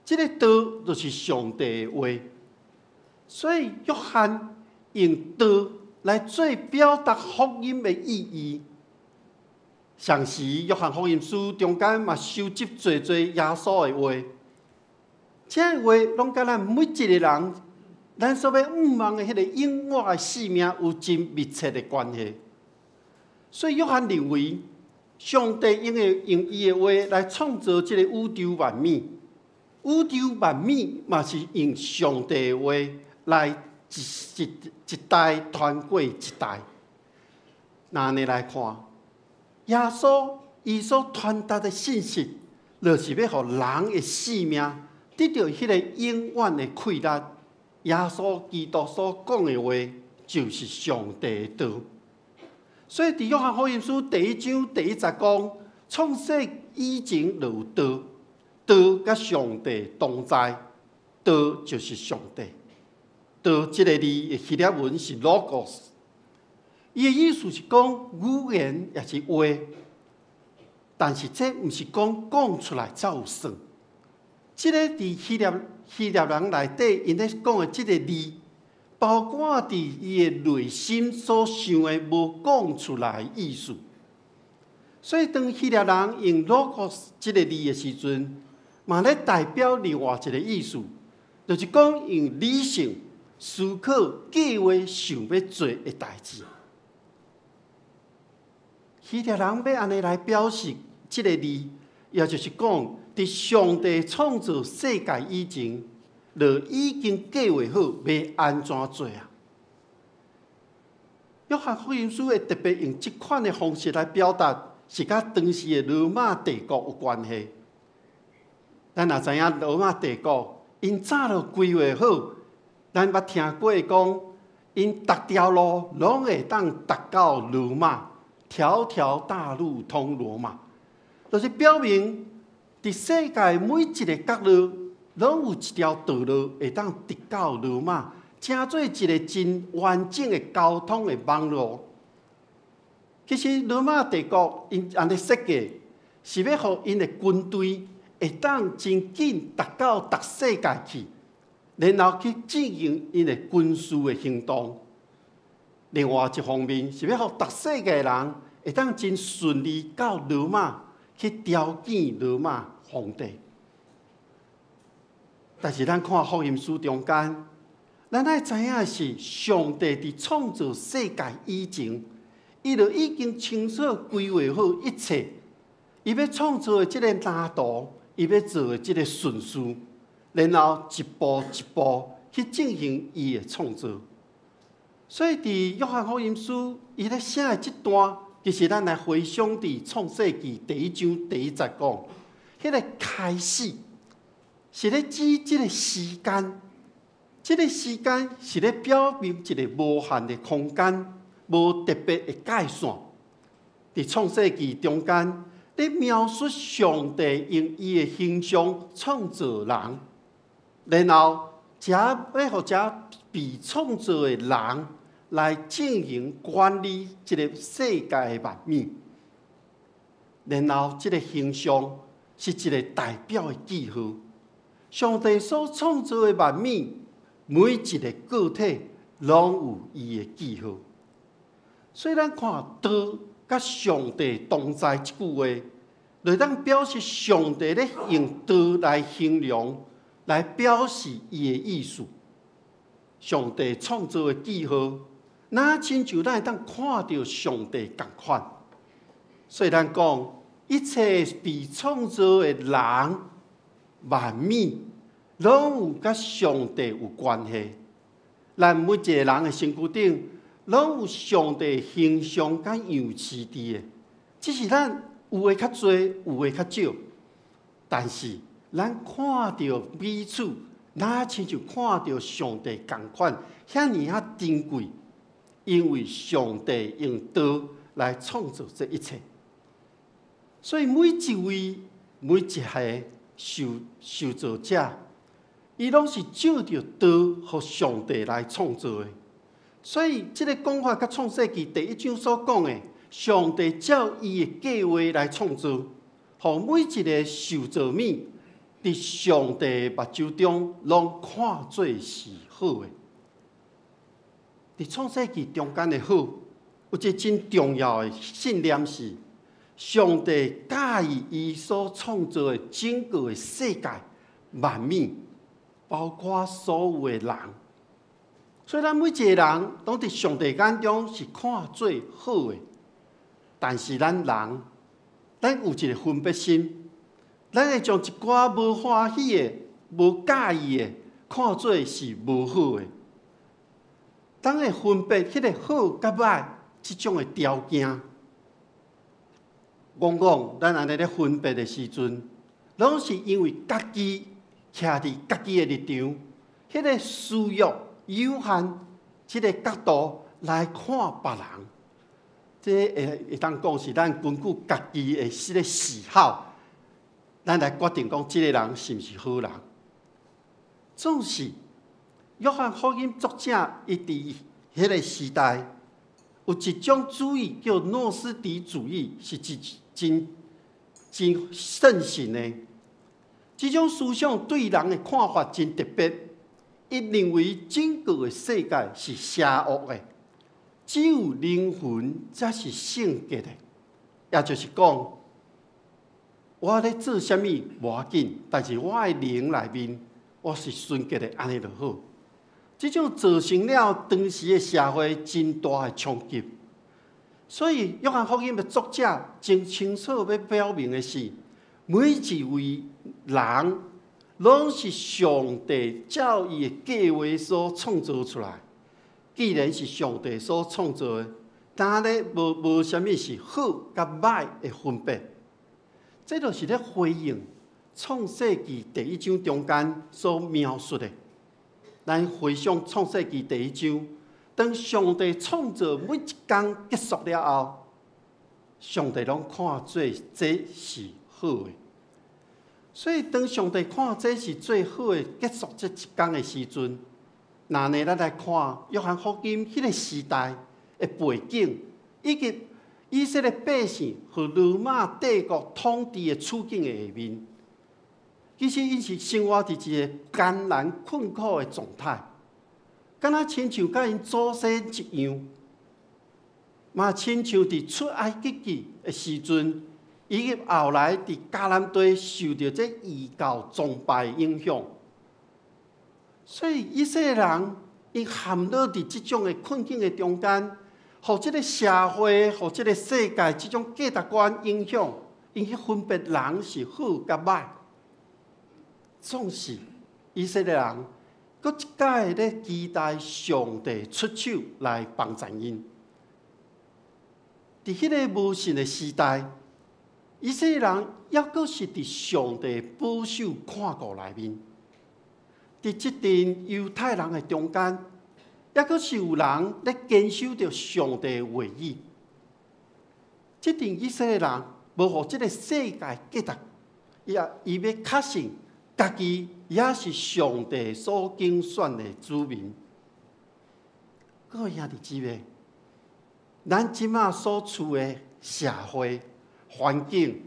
这个道就是上帝的话。所以，约翰用道来做表达福音的意义。上时，约翰福音书中间嘛收集侪耶稣的话。这话拢甲咱每一个人，咱所要仰望的迄个永远的生命有真密切的关系。所以约翰认为，上帝用伊的话来创造这个宇宙万物，宇宙万物嘛是用上帝的话来一代传过一代。那安尼来看，耶稣伊所传达的信息，就是要互人的生命得到迄个永远的快乐。耶稣基督所讲的话，就是上帝的道。所以，伫约翰福音书第1章第1节讲，创世以前就有道，道甲上帝同在，道就是上帝。道这个字的希腊文是 logos，伊的意思是讲语言也是话，但是这毋是讲出来才有算。即个伫希腊人内底，因咧讲的即个字，包括伫伊的内心所想的无讲出来的意思。所以，当希腊人用 logos 即个字的时阵，嘛咧代表另外一个意思，就是讲用理性思考、计划、想要做的代志。希腊人要安尼来表示即个字，也就是讲，伫上帝创造世界以前，就已经计划好要安怎做啊。约翰福音书会特别用即款的方式来表达，是甲当时的罗马帝国有关系。咱也知影罗马帝国，因早就规划好，咱捌听过讲，因逐条路拢会当达到罗马，条条大路通罗马，就是表明伫世界每一个角落，拢有一条道路会当直到罗马，成做一个真完整的交通的网络。其实罗马帝国因安尼设计，是要互因的军队会当真紧达到逐世界去，然后去进行因的军事的行动。另外一方面，是要互逐世界人会当真顺利到罗马去朝见罗马皇帝。但是咱看福音书中间，咱爱知影的是上帝伫创造世界以前，伊就已经清楚规划好一切，伊要创造的即个蓝图，伊要做的即个顺序，然后一步一步去进行伊的创造。所以伫约翰福音书伊咧写的即段，其实咱来回想伫创世纪第1章第1节讲，迄个开始是咧指即个时间，即个时间是咧表明一个无限的空间，无特别的界线。伫创世纪中间，咧描述上帝用伊的形象创造人，然后要互这被创造的人来进行管理这个世界的万物，然后这个形象是一个代表的记号。上帝所创造的万物，每一个个体拢有伊的记号。所以咱看“道”甲上帝同在这句话，就当表示上帝咧用道来形容，来表示伊的意思。上帝创造的记号，那亲像咱会当看到上帝同款。所以咱讲，一切被创造的人、万物，拢有甲上帝有关系。咱每一个人的身躯顶，拢有上帝形象甲样式伫的，只是咱有诶较多，有诶较少。但是咱看到彼此，那亲像看到上帝同款，遐尼啊珍贵。因为上帝用道来创造这一切，所以每一位、每一个受造者，伊拢是照着道和上帝来创造的。所以，这个讲法甲创世纪第1章所讲的，上帝照伊的计划来创造，互每一个受造物，伫上帝目睭中拢看做是好的。伫创世纪中间的好，有一个真重要的信念是，上帝介意伊所创造的整个的世界万物，包括所有的人。所以咱每一个人拢伫上帝眼中是看做好的，但是咱有一个分别心，咱会将一寡无欢喜的、无介意的看做是无好的。当会分别迄个好甲歹即种的条件，往往咱安尼咧分别的时阵，拢是因为家己徛伫家己的立场，迄个需要有限，即个角度来看别人，这会当讲是咱根据家己的迄个喜好，咱来决定讲即个人是毋是好人。总是约翰福音作者伊伫迄个时代，有一种主义叫诺斯底主义，是真盛行的。这种思想对人的看法真特别，伊认为整个的世界是邪恶的，只有灵魂才是圣洁的。也就是讲，我咧做啥物无要紧，但是我的灵内面我是纯洁的，安尼就好。这种造成了当时的社会真大的冲击。所以《约翰福音》的作者真清楚要表明的是，每一位人拢是上帝照伊的计划所创造出来。既然是上帝所创造的，当然无啥物是好甲歹的分别。这就是咧回应创世纪第1章中间所描述的。咱回想创世纪第1章，当上帝创造每一天结束了后，上帝拢看做这是好的。所以当上帝看这是最好的结束这一天的时阵，那呢咱来看约翰福音迄个时代的背景，以及以色列百姓和罗马帝国统治的处境的下面。其实，因是生活伫一个艰难困苦的状态，敢若亲像甲因祖先一样，嘛亲像伫出埃及记的时阵，以及后来伫迦南地受到这异教崇拜影响，所以以色列人因陷落伫即种的困境的中间，互即个社会、互即个世界即种价值观影响，因去分别人是好甲歹。总是以色列人，搁一届咧期待上帝出手来帮助因。伫迄个无神的时代，以色列人抑搁是伫上帝保守看顾内面。伫即阵犹太人的中间，抑搁是有人咧坚守着上帝的话语。即阵以色列人无互即个世界价值，伊要确信。家己也是上帝所拣选的子民。各位兄弟姊妹，咱即马所处的社会环境，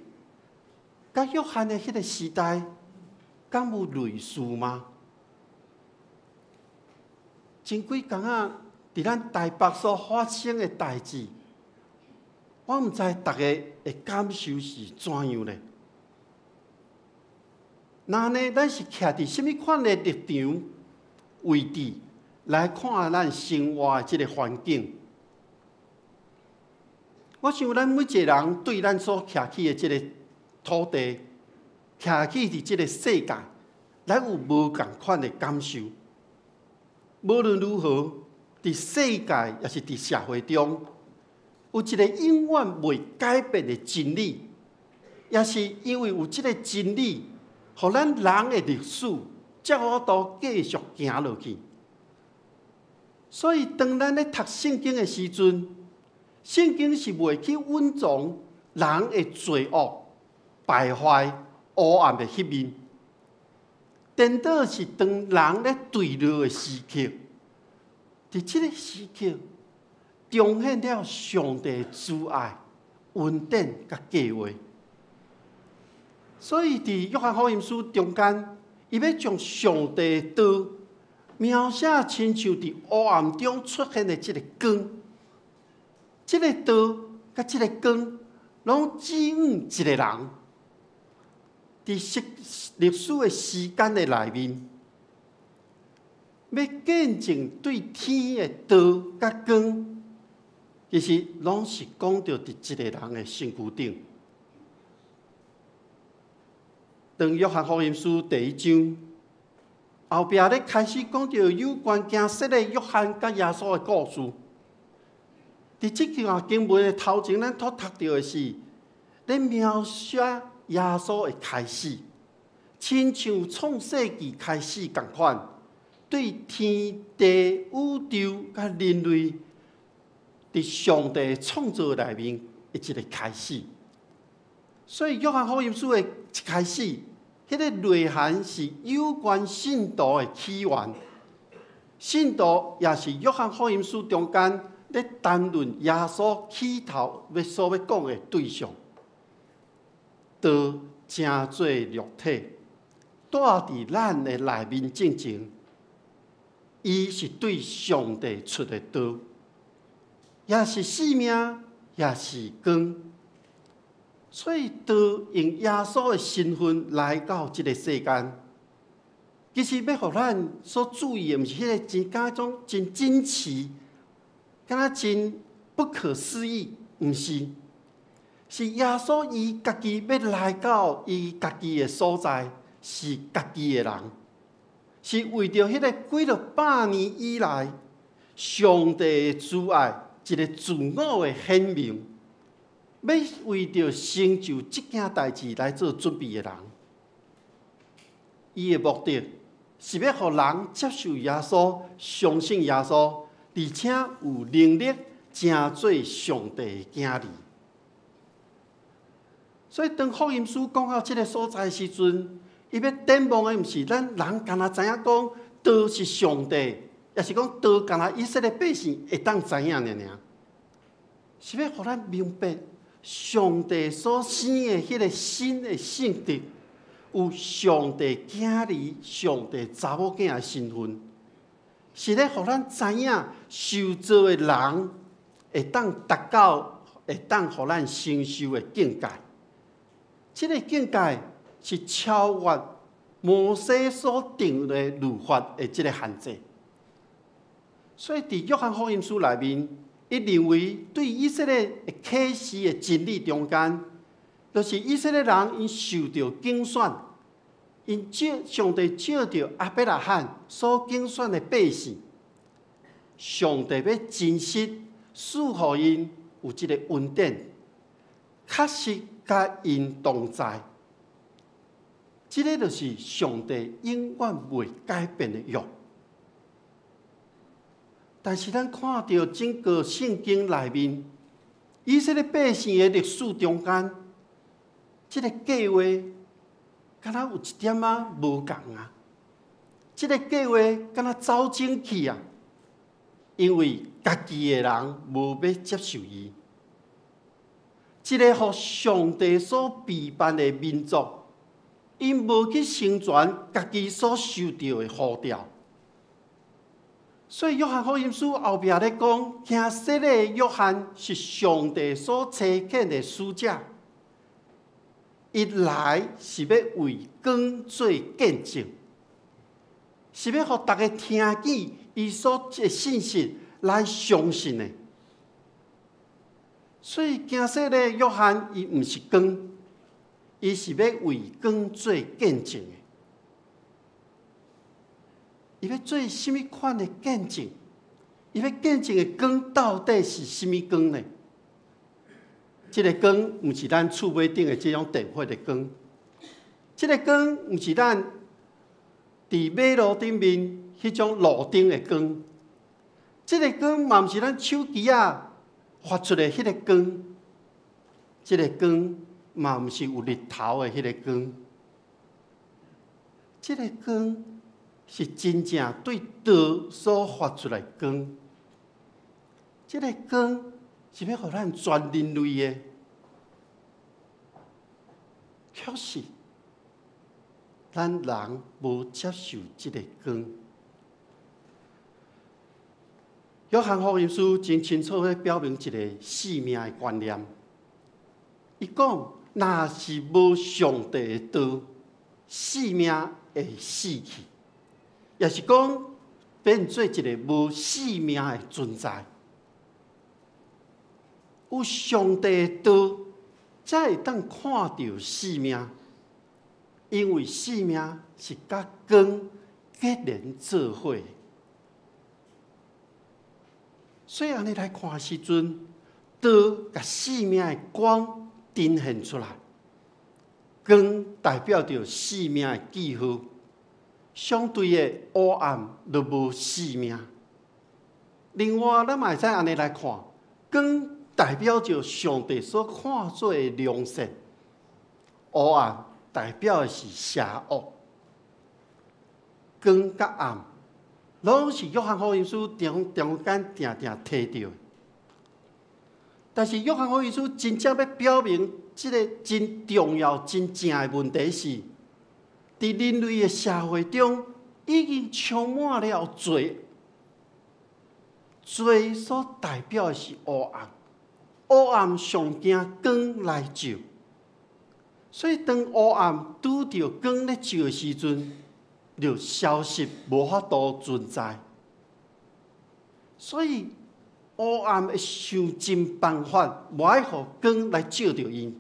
甲约翰的迄个时代，敢有类似吗？前几工仔伫咱台北所发生的代志，我毋知大家的感受是怎样呢？那呢，咱是徛伫什么款的立场、位置来看咱生活的这个环境？我想，咱每一个人对咱所徛起的这个土地、徛起伫这个世界，咱有无共款的感受。无论如何，伫世界也是伫社会中，有一个永远袂改变的真理，也是因为有这个真理。互咱人的历史才有法继续行落去。所以，当咱咧读圣经的时阵，圣经是袂去隐藏人的罪恶、败坏、黑暗的迄面。颠倒是当人咧坠落的时刻，伫即个时刻，彰显了上帝慈爱、恩典甲计划。所以，伫约翰福音书中间，伊要将上帝的道描写亲像伫黑暗中出现的即个光。即个道甲即个光，拢指引一个人，伫历史的时间的内面，要见证对天的道甲光，其实拢是讲到伫一个人的身躯顶。当约翰福音书第1章后壁咧开始讲到有关行色的约翰甲耶稣的故事。伫即段经文的头前，咱所读到的是咧描写耶稣的开始，亲像创世纪开始共款，对天地宇宙甲人类伫上帝创造内面的一个开始。所以约翰福音书的一开始，迄个内涵是有关信徒的起源。信徒也是约翰福音书中间咧谈论耶稣起头所要讲的对象，道成做肉体，住伫咱的内面进前，伊是对上帝出的道，也是生命，也是光。所以，道用耶稣的身份来到这个世间，其实要互咱所注意的，毋是迄个真敢种真惊奇，敢若真不可思议，毋是，是耶稣伊家己要来到伊家己的所在，是家己的人，是为着迄个几落百年以来上帝的慈爱一个自我的显明。要为着成就这件代志来做准备的人，伊的目的是要互人接受耶稣、相信耶稣，而且有能力成做上帝的囝儿。所以，当福音书讲到这个所在的时阵，伊要展望的毋是咱人干那知影讲道是上帝，也是讲道干那以色列百姓会当知影尔，是要互咱明白。上帝所生的迄个新的性质，有上帝囝儿、上帝查某囝的身份，是咧互咱知影受造的人会当达到，会当互咱承受的境界。这个境界是超越摩西所定的律法的这个限制。所以，伫约翰福音书内面。伊认为，对以色列的启示的真理中间，就是以色列人因受到竞选，因上帝借着亚伯拉罕所竞选的百姓，上帝要真实赐予因有一个恩典，确实甲因同在。这个就是上帝永远袂改变的约。但是，咱看到整个圣经内面，以色列百姓的历史中间，这个计划，敢若有一点仔无共啊。这个计划敢若走正去啊，因为家己的人无要接受伊。这个互上帝所背叛的民族，因无去成全家己所受到的呼召。所以，约翰福音书后壁咧讲，行洗礼的约翰是上帝所差遣的使者，伊来是要为光做见证，是要互大家听见伊所的信息来相信的。所以，行洗礼的约翰伊毋是光，伊是要为光做见证的。伊要做什么款的见证？伊要见证的光到底是什么光呢？这个光毋是咱厝尾顶的这种电火的光，这个光毋是咱伫马路顶面迄种路灯的光，这个光嘛毋是咱手机啊发出的迄个光，这个光嘛毋是有日头的迄个光，这个光。是真正对道所发出来光，这个光是要互咱全人类的，可是咱人无接受这个光。约翰福音书真清楚地表明一个生命的观念，伊讲，若是无上帝的道，生命会死去。也是讲，变做一个无生命的存在。有上帝的道，才会当看到生命，因为生命是甲光结连做伙。所以安尼来看时阵，道甲生命的光呈现出来，光代表着生命的记号。相对的黑暗就无生命。另外，咱嘛会使安尼来看，光代表着上帝所看做的良善，黑暗代表的是邪恶。光甲暗，拢是约翰福音书中间常常提到的。但是约翰福音书真正要表明，这个真重要、真正的问题是，在人类的社会中，已经充满了罪。罪所代表的是黑暗，黑暗上惊光来照。所以，当黑暗拄着光咧照的时阵，就消失，无法度存在。所以，黑暗会想尽办法，无爱互光来照着因。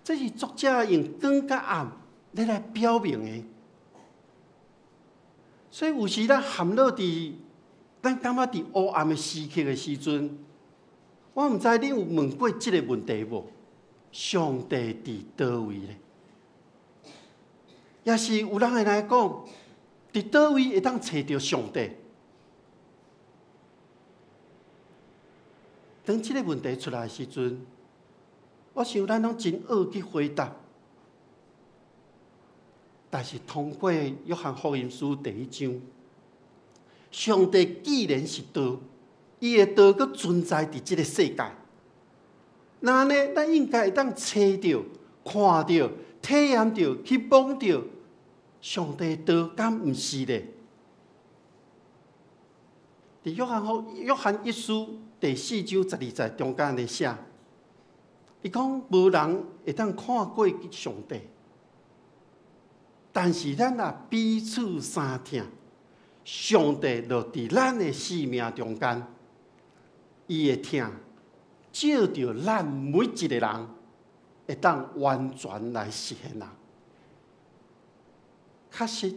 这是作者用光甲暗来表明的。所以有时咱陷落伫，咱感觉伫黑暗的时刻的时阵，我毋知你有问过即个问题无？上帝伫倒位咧？也是有人会来讲，伫倒位会当找到上帝？当即个问题出来的时阵，我想咱拢真恶去回答。但是通过约翰福音书第1章，上帝既然是道，伊的道阁存在伫即个世界，那呢，咱应该会当找到、看到、体验到、去摸到上帝的道，敢毋是咧？伫约翰一书第4章12节中间咧写，伊讲无人会当看过上帝。但是咱若彼此相听，上帝就伫咱的生命中间，伊的听照着咱每一个人，会当完全来实现人。确实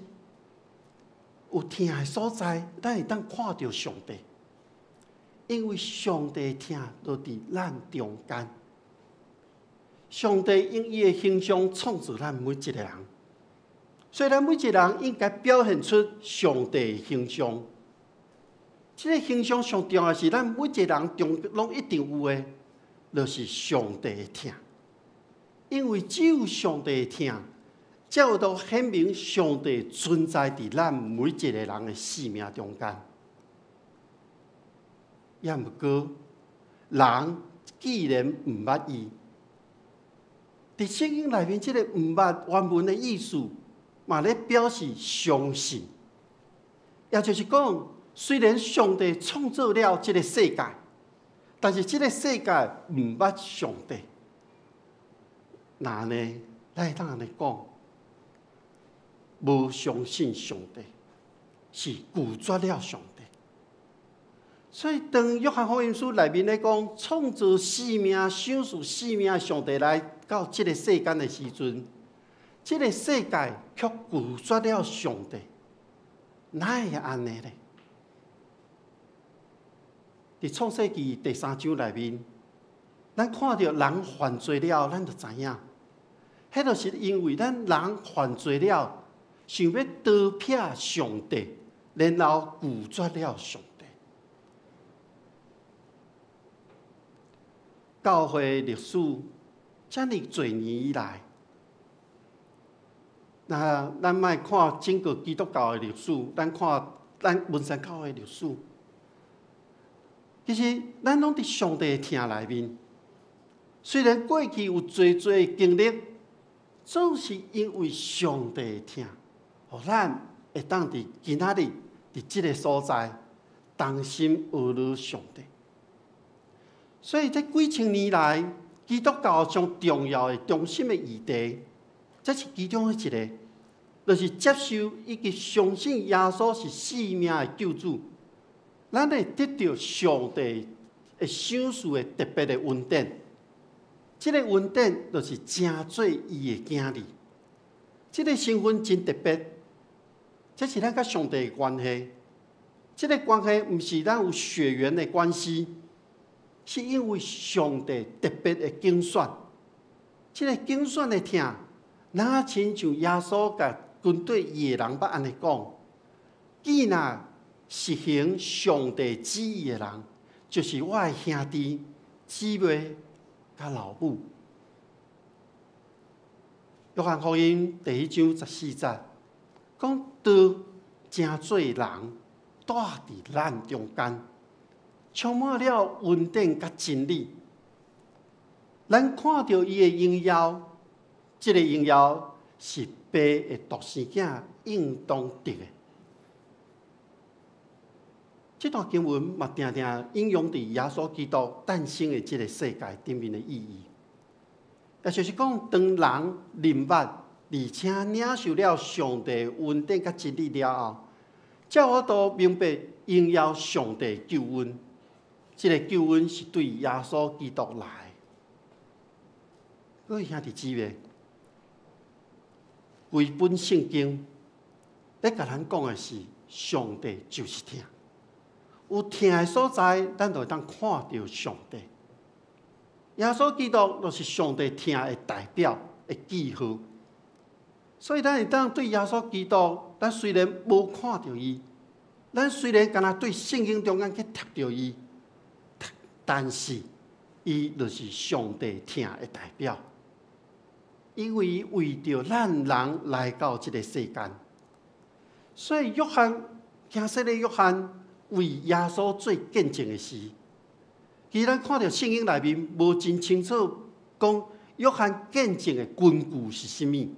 有听的所在，咱会当看到上帝，因为上帝的听就伫咱中间。上帝用伊的形象创造咱每一个人。所以，咱每一个人应该表现出上帝的形象。这个形象上重要的是，咱每一个人中拢一定有的，就是上帝的听。因为只有上帝的听，才有到显明上帝存在伫咱每一个人的生命中间。也毋过，人既然毋捌伊，伫圣经内面，这个毋捌原文的意思。嘛咧表示相信，也就是讲，虽然上帝创造了这个世界，但是这个世界毋捌上帝。那呢，咱会当安尼讲，无相信上帝，是拒绝了上帝。所以，当约翰福音书内面咧讲，创造生命、享受生命的上帝来到这个世间的时阵，这个世界却拒绝了上帝，哪会安尼呢？伫创世纪第3章内面，咱看到人犯罪了，咱就知影，迄就是因为咱人犯罪了，想要夺撇上帝，然后拒绝了上帝。教会历史遮尔多年以来，那咱莫看整个基督教的历史，咱看咱文山教会的历史。其实咱拢伫上帝的听内面。虽然过去有侪经历，总是因为上帝的听，互咱会当伫今仔日伫即个所在，同心学习上帝。所以这几千年来，基督教上重要的中心的议题。这是其中一个，就是接受以及相信耶稣是生命的救主，咱会得到上帝的赏赐的特别的恩典。这个恩典就是成做伊的囝儿，这个身份真特别。这是咱甲上帝的关系。这个关系不是咱有血缘的关系，是因为上帝特别的拣选。这个拣选的听。哪亲像耶稣甲军队伊的人捌安尼讲，既然实行上帝旨意的人，就是我的兄弟、姊妹甲老母。约翰福音第1章14节讲，道成做人，住伫咱中间，充满了稳定甲真理。咱看到伊的荣耀，这个荣耀是爸的独生囝应当得的。这段经文嘛，常常应用伫耶稣基督诞生的这个世界顶面的意义，也就是讲，当人明白而且领受了上帝恩典甲真理了后，才有法度明白荣耀上帝救恩。这个救恩是对耶稣基督来的。各位兄弟姊妹，规本圣经咧，甲咱讲的是上帝就是疼。有疼的所在，咱就会当看到上帝。耶稣基督就是上帝疼的代表的记号。所以咱会当对耶稣基督，咱虽然无看到伊，咱虽然敢若对圣经中间去贴到伊，但是伊就是上帝疼的代表，因为伊为着咱人来到这个世间。所以约翰，行洗的约翰为耶稣做见证的时，其实咱看到圣经内面无真清楚讲约翰见证的根据是甚物，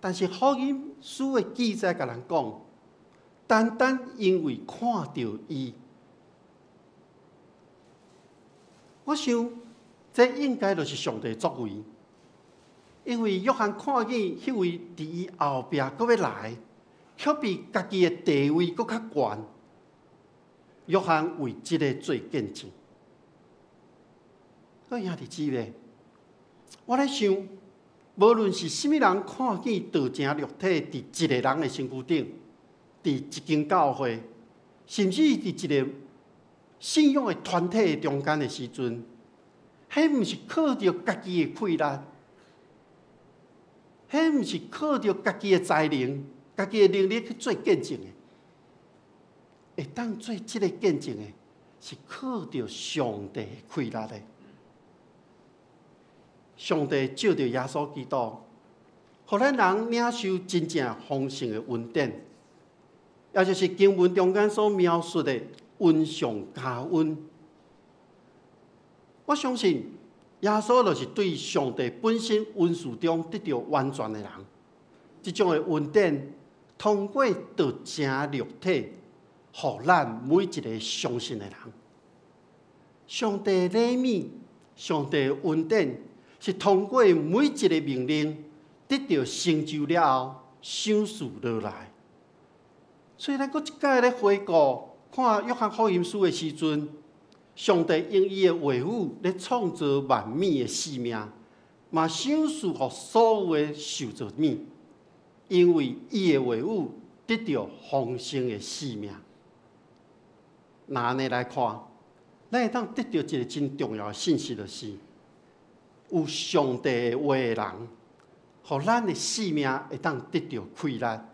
但是福音书的记载甲咱讲，单单因为看到伊，我想这应该就是上帝作为，因为约翰看见迄位伫伊后壁阁要来，却比家己的地位阁较悬。约翰为这个做见证。各位兄弟姊妹，我咧想，无论是甚物人看见道成肉体伫一个人的身躯顶，伫一间教会，甚至伫一个信仰的团体中间的时阵，迄毋是靠着家己的气力，迄毋是靠着家己的才能、家己的能力去做见证的。会当做这个见证的，是靠着上帝的气力的。上帝借着耶稣基督，互咱人领受真正丰盛的恩典，也就是经文中间所描述的恩上加恩。我相信耶稣就是对上帝本身恩赐中得到完全的人。这种的恩典，通过道成肉体，互咱每一个相信的人。上帝的怜悯，上帝的恩典，是通过每一个命令得到成就了后，赏赐落来。所以咱搁一摆咧回顾看约翰福音书的时阵，上帝用伊的话语咧创造万物的生命，嘛赏赐互所有的受造物，因为伊的话语得到丰盛的生命。那安尼来看，咱会当得到一个真重要的信息，就是有上帝的话的人，互咱的生命会当得到快乐，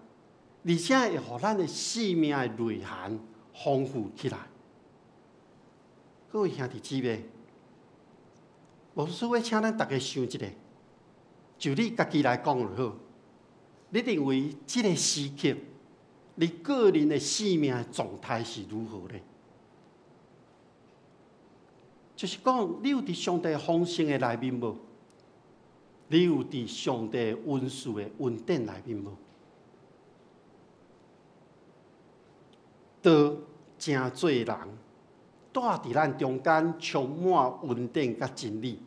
而且会互咱的生命的内涵丰富起来。各位兄弟姊妹，无需要请咱大家想一下，就你家己来讲就好。你认为这个时刻，你个人的生命的状态是如何呢？就是讲，你有伫上帝丰盛的内面无？你有伫上帝恩赐的恩典内面无？道成做人，住伫咱中间，充满恩典甲真理。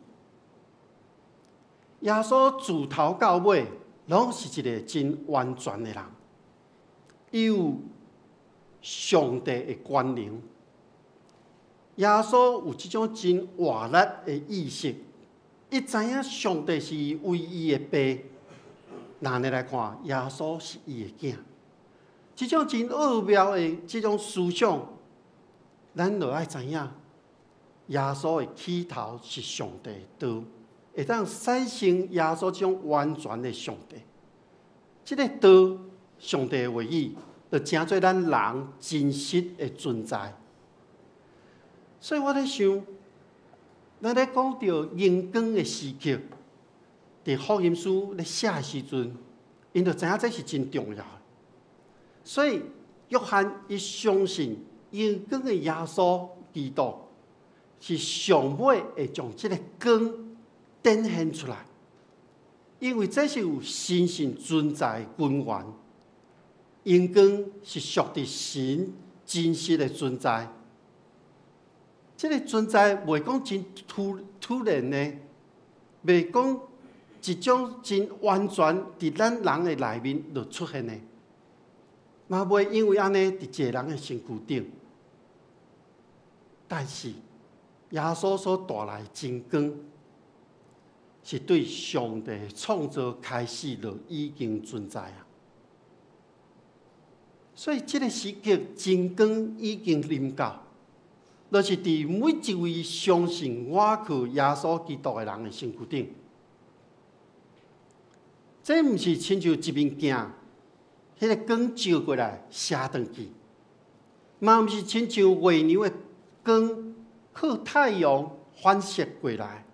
耶稣自头到尾，拢是一个真完全的人，伊有上帝的权能。耶稣有这种真活力的意识，伊知影上帝是为伊的爸。那你来看，耶稣是伊的囝。这种真奥妙的这种思想，咱就要知影，耶稣的起头是上帝的道，会当使成耶稣这种完全的上帝。这个道，上帝的话语，就成做咱人真实的存在。所以我在想，咱咧讲到荣光的时刻，伫福音书咧写的时阵，因就知影这是真重要的。所以约翰伊相信荣光的耶稣基督，是上尾会将这个光展现出来，因为这是有神性存在的根源。阳光是属于神真实的存在，这个存在袂讲真突然的，袂讲一种真完全伫咱人的内面就出现的，嘛袂因为安尼伫一个人的身躯顶。但是耶稣所带来真光，是对上帝创造开始就已经存在啊。所以，这个时刻真光已经临到，就是伫每一位相信我靠耶稣基督的人的身躯顶。这毋是亲像一面镜，迄个光照过来射转去，嘛毋是亲像月亮的光靠太阳反射过来。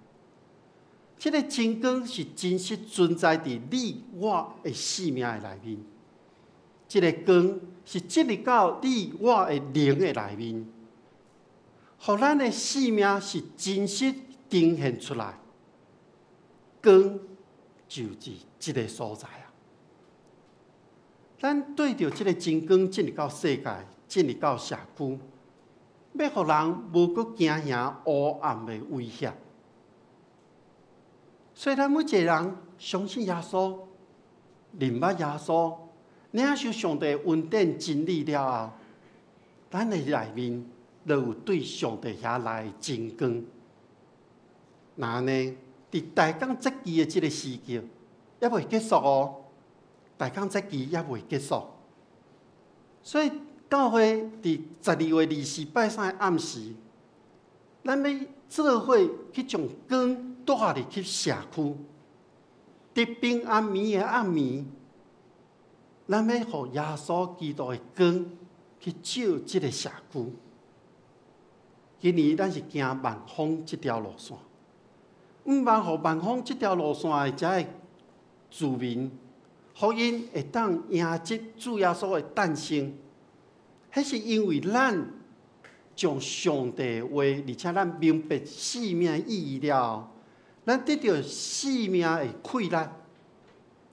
这个真光是真实存在伫你我的生命的内面。这个光是进入到你我的灵的内面，互咱的生命是真实呈现出来。光就是这个所在啊！咱对着这个真光进入到世界，进入到社区，要互人无阁惊吓黑暗的威胁。所以，咱每一个人相信耶稣，认捌耶稣。领受上帝恩典真理了后，咱的内面就有对上帝遐来的真光。那呢，伫大港节期的这个时刻，也未结束哦。大港节期也未结束，所以教会伫12月24拜三的暗时，咱要做伙去将光带入去社区，伫平安暝的暗暝。咱要互耶稣基督的光去照这个社区。今年咱是行万丰这条路线，望互万丰这条路线的遮个居民，互因会当迎接主耶稣的诞生。迄是因为咱将上帝的话，而且咱明白生命的意义了后，咱得到生命的快乐。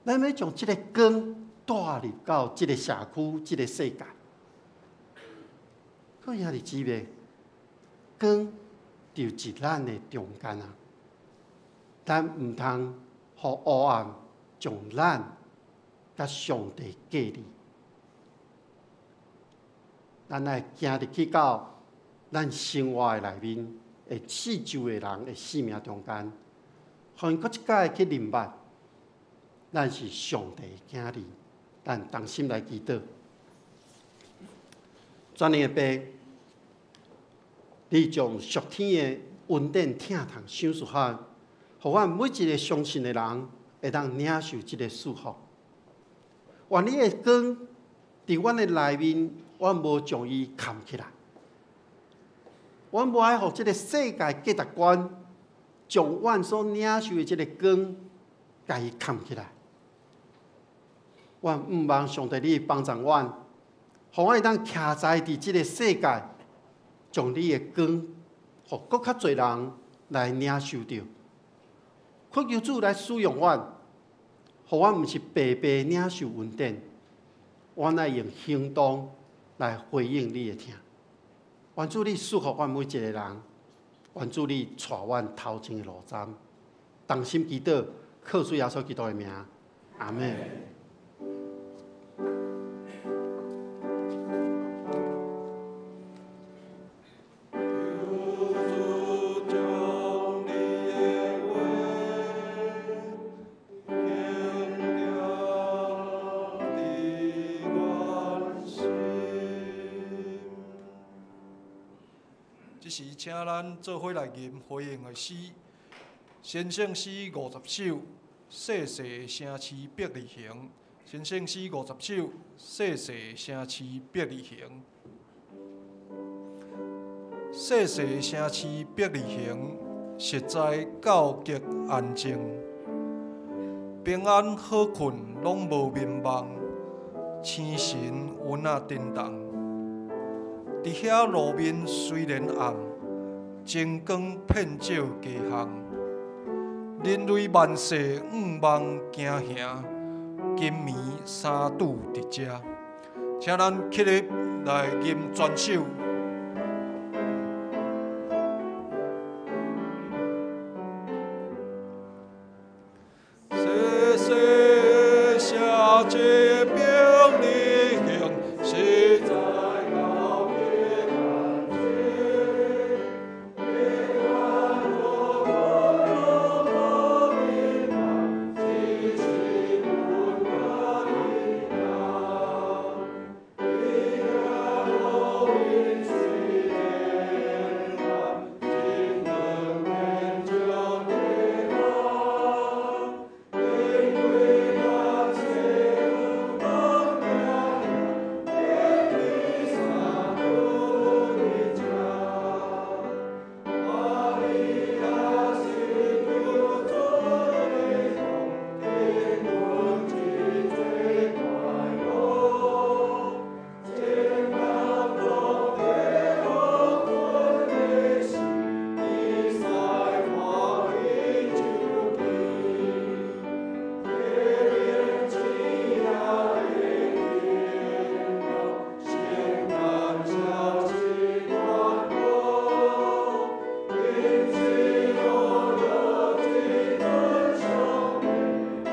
咱要将这个光带入到这个社区、这个世界。各位兄弟姊妹，光就是咱的中间啊！咱唔通互黑暗将咱甲上帝隔离。咱来行入去到咱生活的内面，会四周的人的生命中间，互因搁一摆去明白，咱是上帝的囝儿。咱同心来祈祷，全能的爸，你将属天的恩典听堂享受下，互阮每一个相信的人会当领受这个祝福。愿你的光伫阮的内面，阮无将伊藏起来，阮无爱互这个世界价值观将阮所领受的这个光，甲伊藏起来。阮毋望上帝你帮助阮，互阮会当徛在伫即个世界，将你的光，互搁较侪人来领受着。恳求主来使用阮，互阮毋是白白领受恩典，阮来用行动来回应你的听。愿主你祝福阮每一个人，愿主你带阮头前的路站。同心祈祷，靠主耶稣基督的名，阿门。这时，请咱做伙来吟回应的诗，先生诗50首，细细城市别离行。先生诗50首，细细城市别离行。细细城市别离行，实在够极安静。平安好困，拢无眠梦，星辰云仔震动。伫遐路面虽然暗，情光遍照家巷。人类万世五梦惊吓，今暝三拄伫遮。请咱起立来吟全首。世世下界兵力行，实在高野难知。别管我国国民党，激起不可力量。一家罗云水天蓝，金能天就地方。因为那些不能量，别比萨杜的家，玛利亚是救主的童，天国之最快乐，天堂中的和魂的心，你在花里就地。别别只要一天了，先看小气团落，因自由了几尊兄妹，和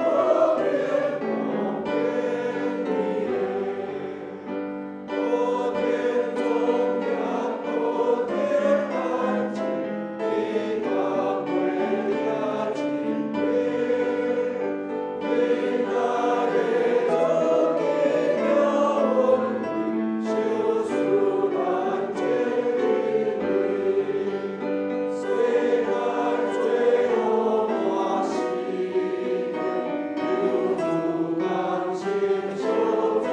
平不变的多天中央，多天安静，你看为了敬畏。你那的中的了文明，修出难解的谜。虽然最后我心留住感情受罪，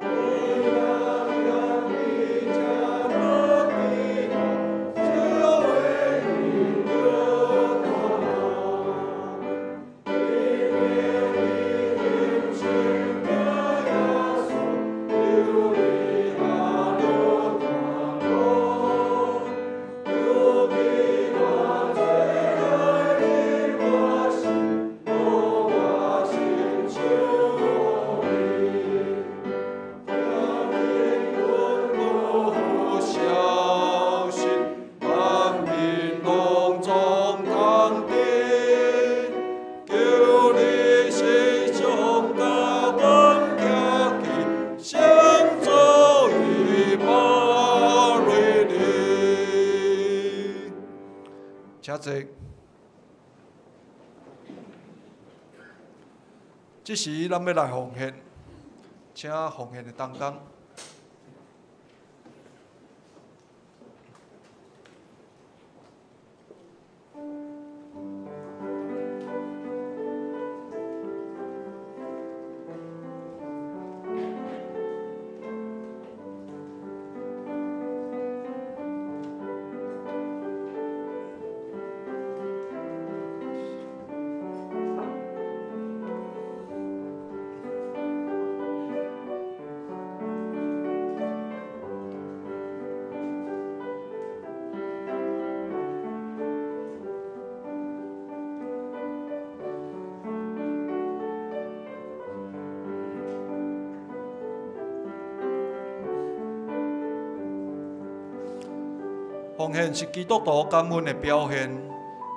你那你家的地方，就为你留到老。因为你是个亚索，流离阿勒塔罗，有比我最爱的我心，我心求你。让天滚滚小心，万民隆中堂顶。求你心胸高温强气，相助于巴瑞丽。请坐。这时咱要来奉献，请奉献的同工。奉献是基督徒感恩的表现，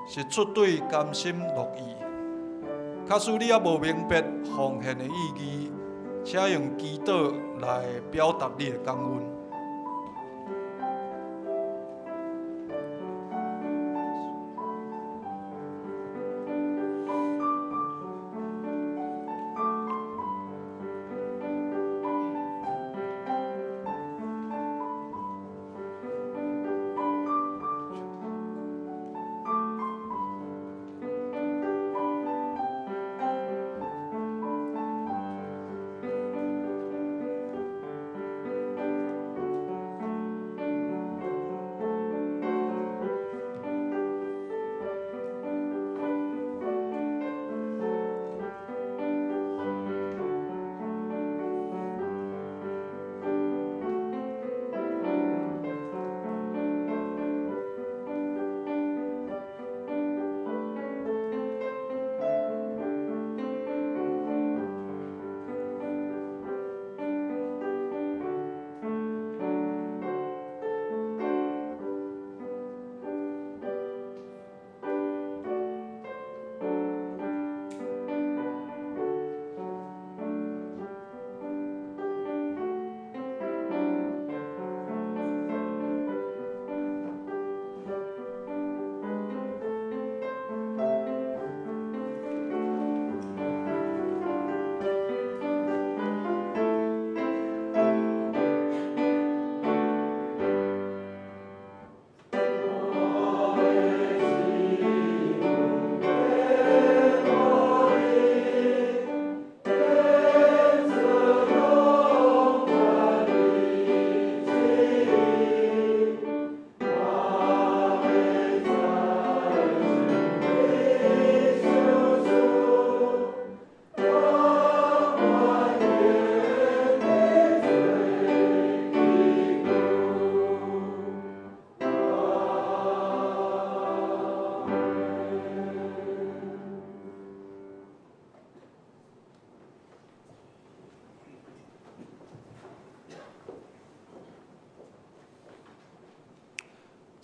是出对甘心乐意。假使你也无明白奉献的意义，请用祈祷来表达你的感恩。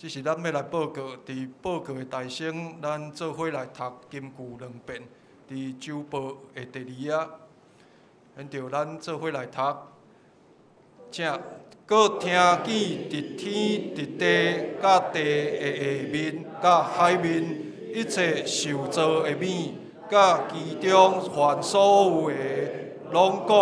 只是咱要来报告，伫报告的大省，咱做伙来读金句2遍，伫周报的第2页，免着咱做伙来读。请搁听见伫天、伫地、甲地的下面、甲海面一切受造的物，甲其中凡所有的，拢讲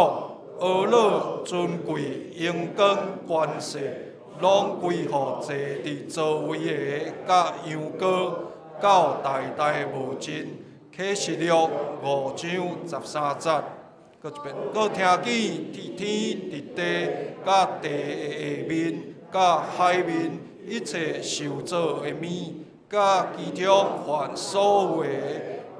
阿乐尊贵、荣光、权势。拢归乎坐伫座位的，甲羊羔，到代代无尽。启示录5章13节，搁一遍，搁听见伫天、伫地、甲地的下面、甲海面一切受造的物，甲其中凡所有的，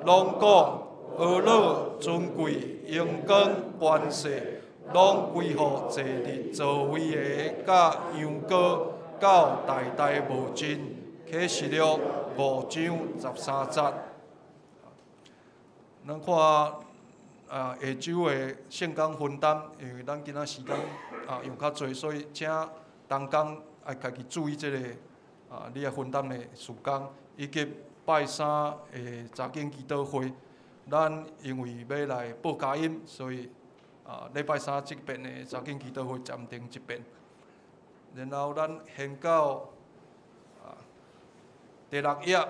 拢讲阿乐尊贵、荣光、权势。拢归乎坐伫座位的，甲羊羔，到代代无尽。启示录5章13节。咱看下周的圣工分担，因为咱今仔时间用较侪，所以请同工爱家己注意即个你的分担的时间，以及拜三的查经祈祷会。咱因为要来报佳音，所以。礼拜三即边的查经祈祷会暂停一遍，然后咱现到第6页，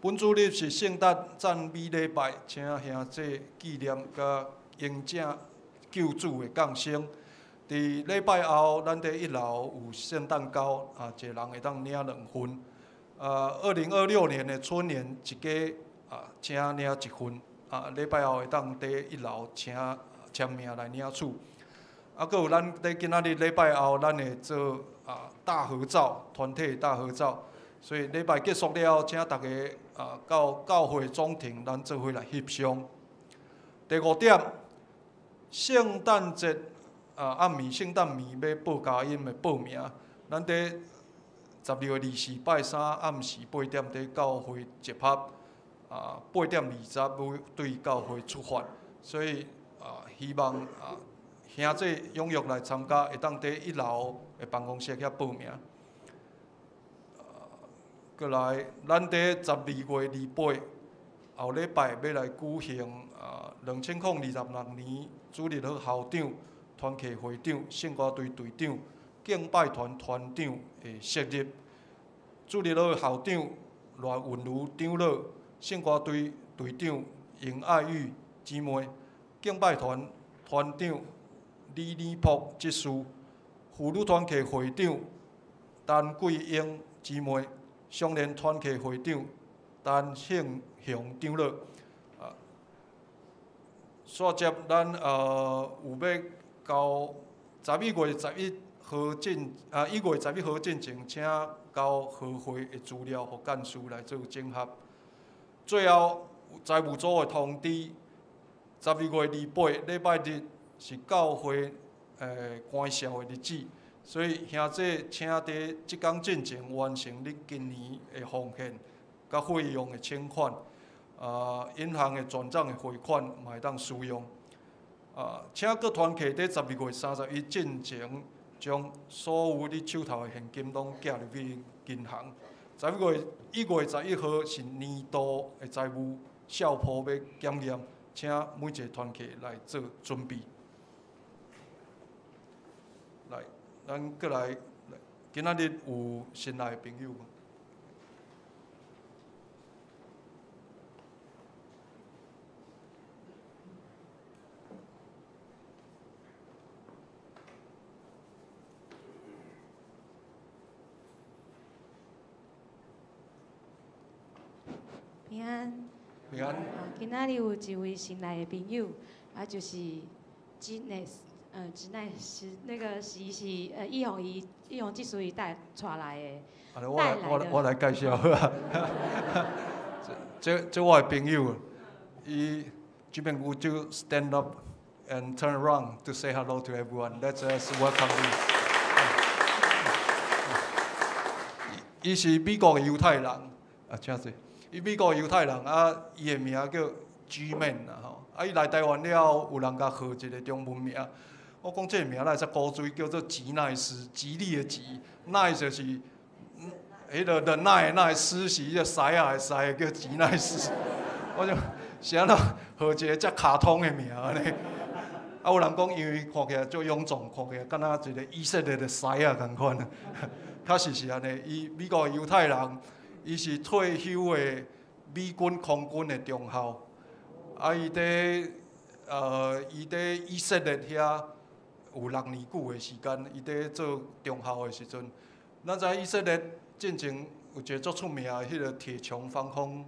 本主日是圣诞赞美礼拜，请兄弟纪念甲迎接救主的降生。伫礼拜后，咱伫1楼有圣诞糕，一个人会当领2份。2026年的春联一家。请领1份，礼拜后会当伫1楼请签名来领取。搁有咱伫今仔日礼拜后，咱会做大合照，团体大合照。所以礼拜结束了后，请大家到教会总庭，咱做伙来翕相。第5点，圣诞节暗暝，圣诞暝要报佳音的报名，咱伫12月24拜三暗时8点伫教会集合。8点20要对教会出发，所以希望兄弟踊跃来参加，会当伫1楼的办公室遐报名。过来，咱伫12月28后礼拜要来举行2026年主日学校长、团契会长、圣歌队队长、敬拜团团长的设立。主日学校长赖韵如长老。圣歌队队长严爱玉姊妹，敬拜团团长李礼朴执事，妇女团契会长陈桂英姊妹，少年团契会长陈庆雄长老。煞接咱有要交11月11号进1月11号进前，请交合会的资料，互干事来做整合。最后，财务组的通知，12月28礼拜日是教会关校的日子，所以兄弟请伫即天进前完成你今年的奉献，甲费用的请款，银行的转账的汇款嘛会当使用。请各团契伫12月31进前，将所有你手头的现金拢寄入去银行。1月11号是年度的财务校谱要检验，请每一个团契来做准备。来，咱过来，今仔日有新来的朋友吗？平安。平安。今仔日有一位新来的朋友，就是那个是易宏技术伊带来的。我来介绍好啊。这我的朋友，伊这边 would you stand up and turn around to say hello to everyone? Let's welcome you. 伊是美国的犹太人，请坐。伊美国犹太人伊的名叫 G-Man 伊来台湾了，有人甲号一个中文名。我讲这个名来才古锥，叫做吉奈斯，吉利的吉，奈就是迄个忍耐的耐，斯是迄个狮仔的狮，叫吉奈斯。我就是安怎号一个遮卡通的名安尼？啊，有人讲因为看起来足臃肿，看起来敢若一个以色列的狮仔共款。确实是安尼，伊美国犹太人，伊是退休的美军空军的中校，啊，伊伫以色列遐有6年久的时间，伊伫做中校的时阵，咱知以色列进前有一个足出名的迄个铁穹防空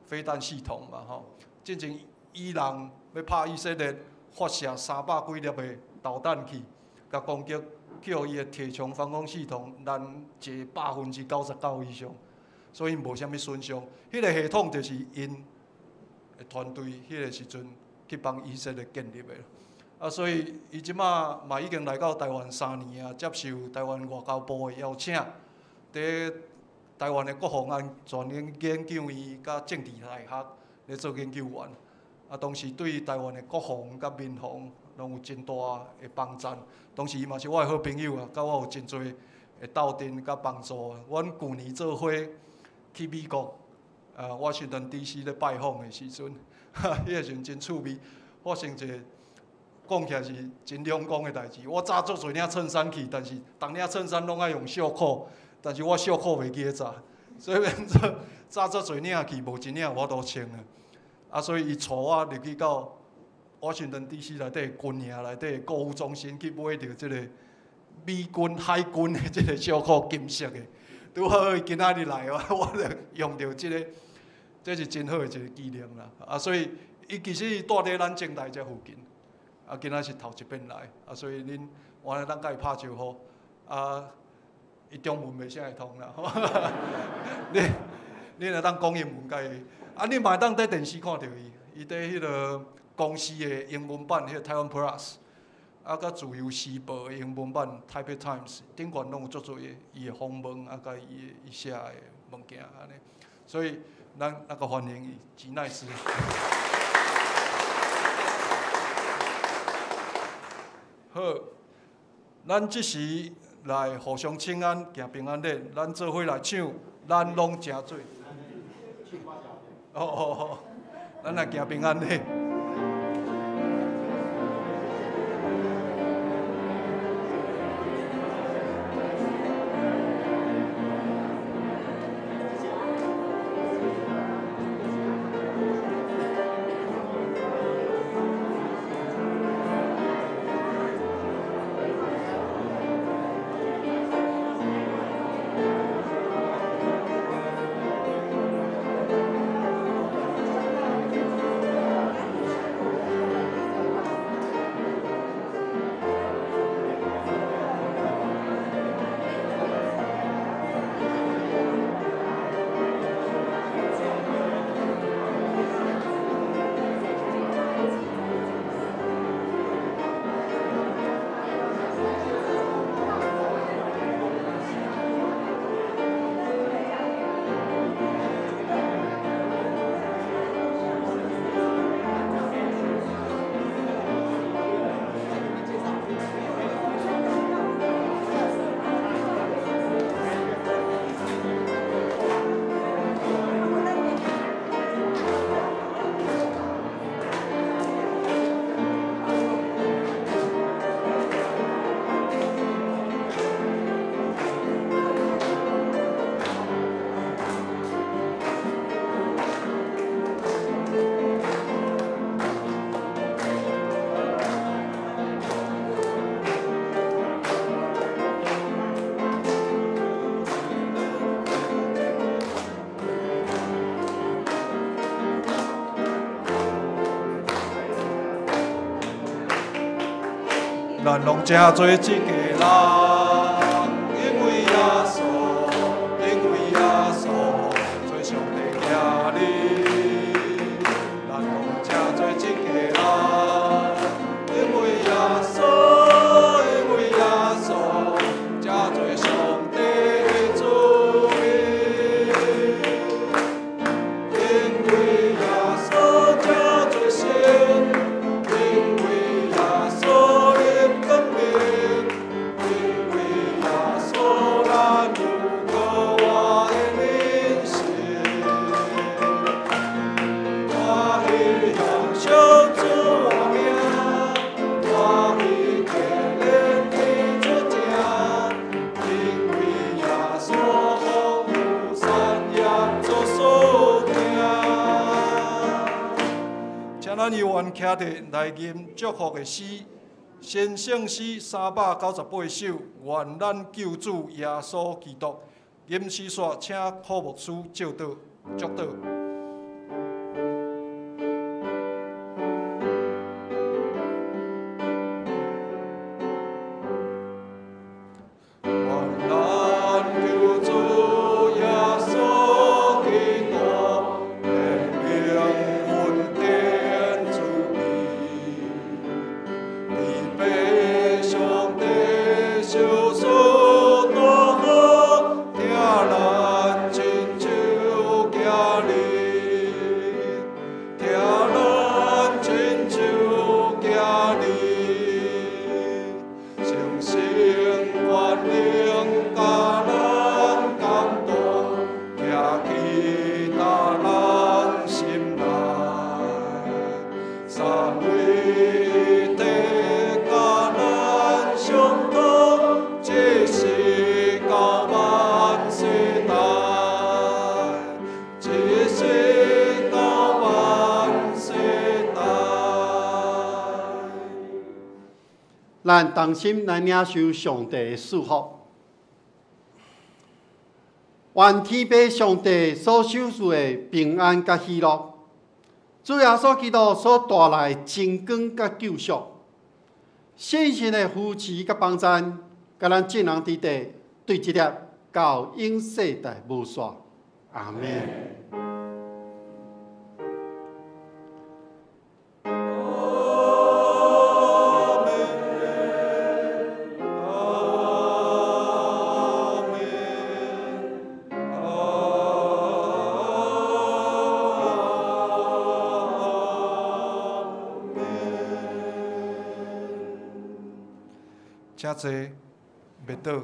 飞弹系统嘛吼，进前伊朗要拍以色列，发射300几粒的导弹去，甲攻击。叫伊的铁穹防空系统难一99%以上，所以无啥物损伤。迄个系统就是因的团队迄个时阵去帮以色列建立的。啊，所以伊即马嘛已经来到台湾3年啊，接受台湾外交部的邀请，伫台湾的国防安全研究院甲政治大学咧做研究员。啊，同时对台湾的国防甲民防拢有真大的帮助。同时，伊嘛是我的好朋友啊，甲我有真侪的斗阵甲帮助。阮旧年做伙去美国华盛顿 DC 咧拜访的时阵，迄个时阵真趣味，发生一个讲起来是真两光的代志。我早做侪领衬衫去，但是逐领衬衫拢爱用袖扣，但是我袖扣袂记咧扎，所以变做早做侪领去，无一领我都穿啊。啊，所以伊带我入去到华盛顿 DC 内底军营内底购物中心去买着即个美军海军的即个袖裤，金色的。拄好伊今仔日来，我就用着即个，这是真好的一个纪念啦。啊，所以伊其实住伫咱政大这附近，啊，今仔是头一遍来，啊，所以恁原来咱甲伊拍招呼，啊，伊中文袂啥会通啦。你若当讲英文甲伊。啊，你嘛会当伫电视看到伊，伊伫迄个公司的英文版，迄个台湾 Plus， 啊，甲自由时报的英文版 Taipei Times， 顶悬拢有足侪伊的访问，啊，甲伊写的物件安尼，所以咱那个欢迎伊，吉奈斯。好，咱即时来互相请安，行平安礼，咱做伙来唱《咱拢诚多》。哦，咱来行平安礼。咱拢诚做一家人，因为耶稣，因为耶稣做上帝儿女。咱拢诚做一家人，因为耶稣，因为耶稣，诚做上帝的子民。因为耶稣诚做神，因为耶稣。咱又愿徛伫来念祝福的诗，先圣诗398首，愿咱救主耶稣基督。吟诗煞，请课牧师照导祝祷。咱同心来领受上帝的祝福。愿天父上帝所授予的平安甲喜乐，主耶稣基督所带来真光甲救赎，信心的扶持甲帮赞，甲咱众人伫地对这粒到永世代无煞。阿门。请坐，袂倒。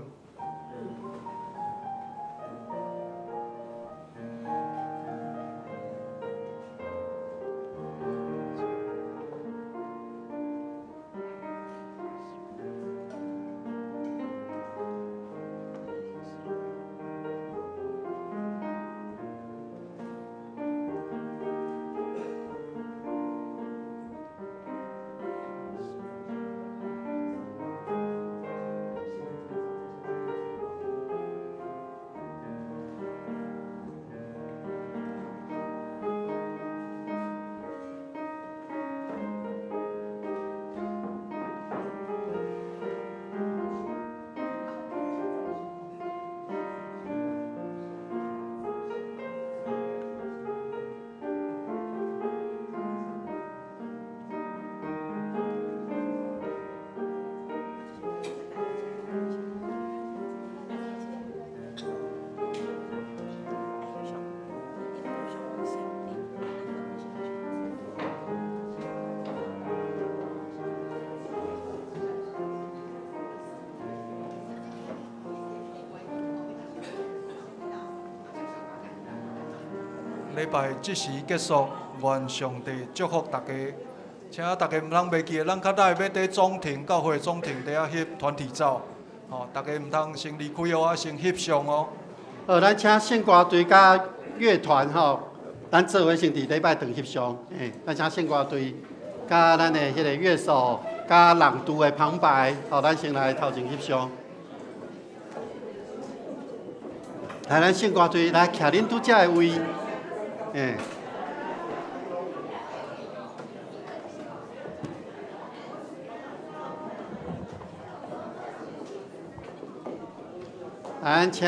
礼拜即时结束，愿上帝祝福大家。请大家毋通袂记，咱较早要伫总庭教会总庭底下翕团体照，吼，大家毋通先离开哦，先翕相哦。咱请圣歌队甲乐团吼，咱做伙先伫礼拜堂翕相。咱请圣歌队甲咱的迄个乐手甲朗读的旁白，吼，咱先来头前翕相。来，咱圣歌队来徛恁拄遮的位。咱请。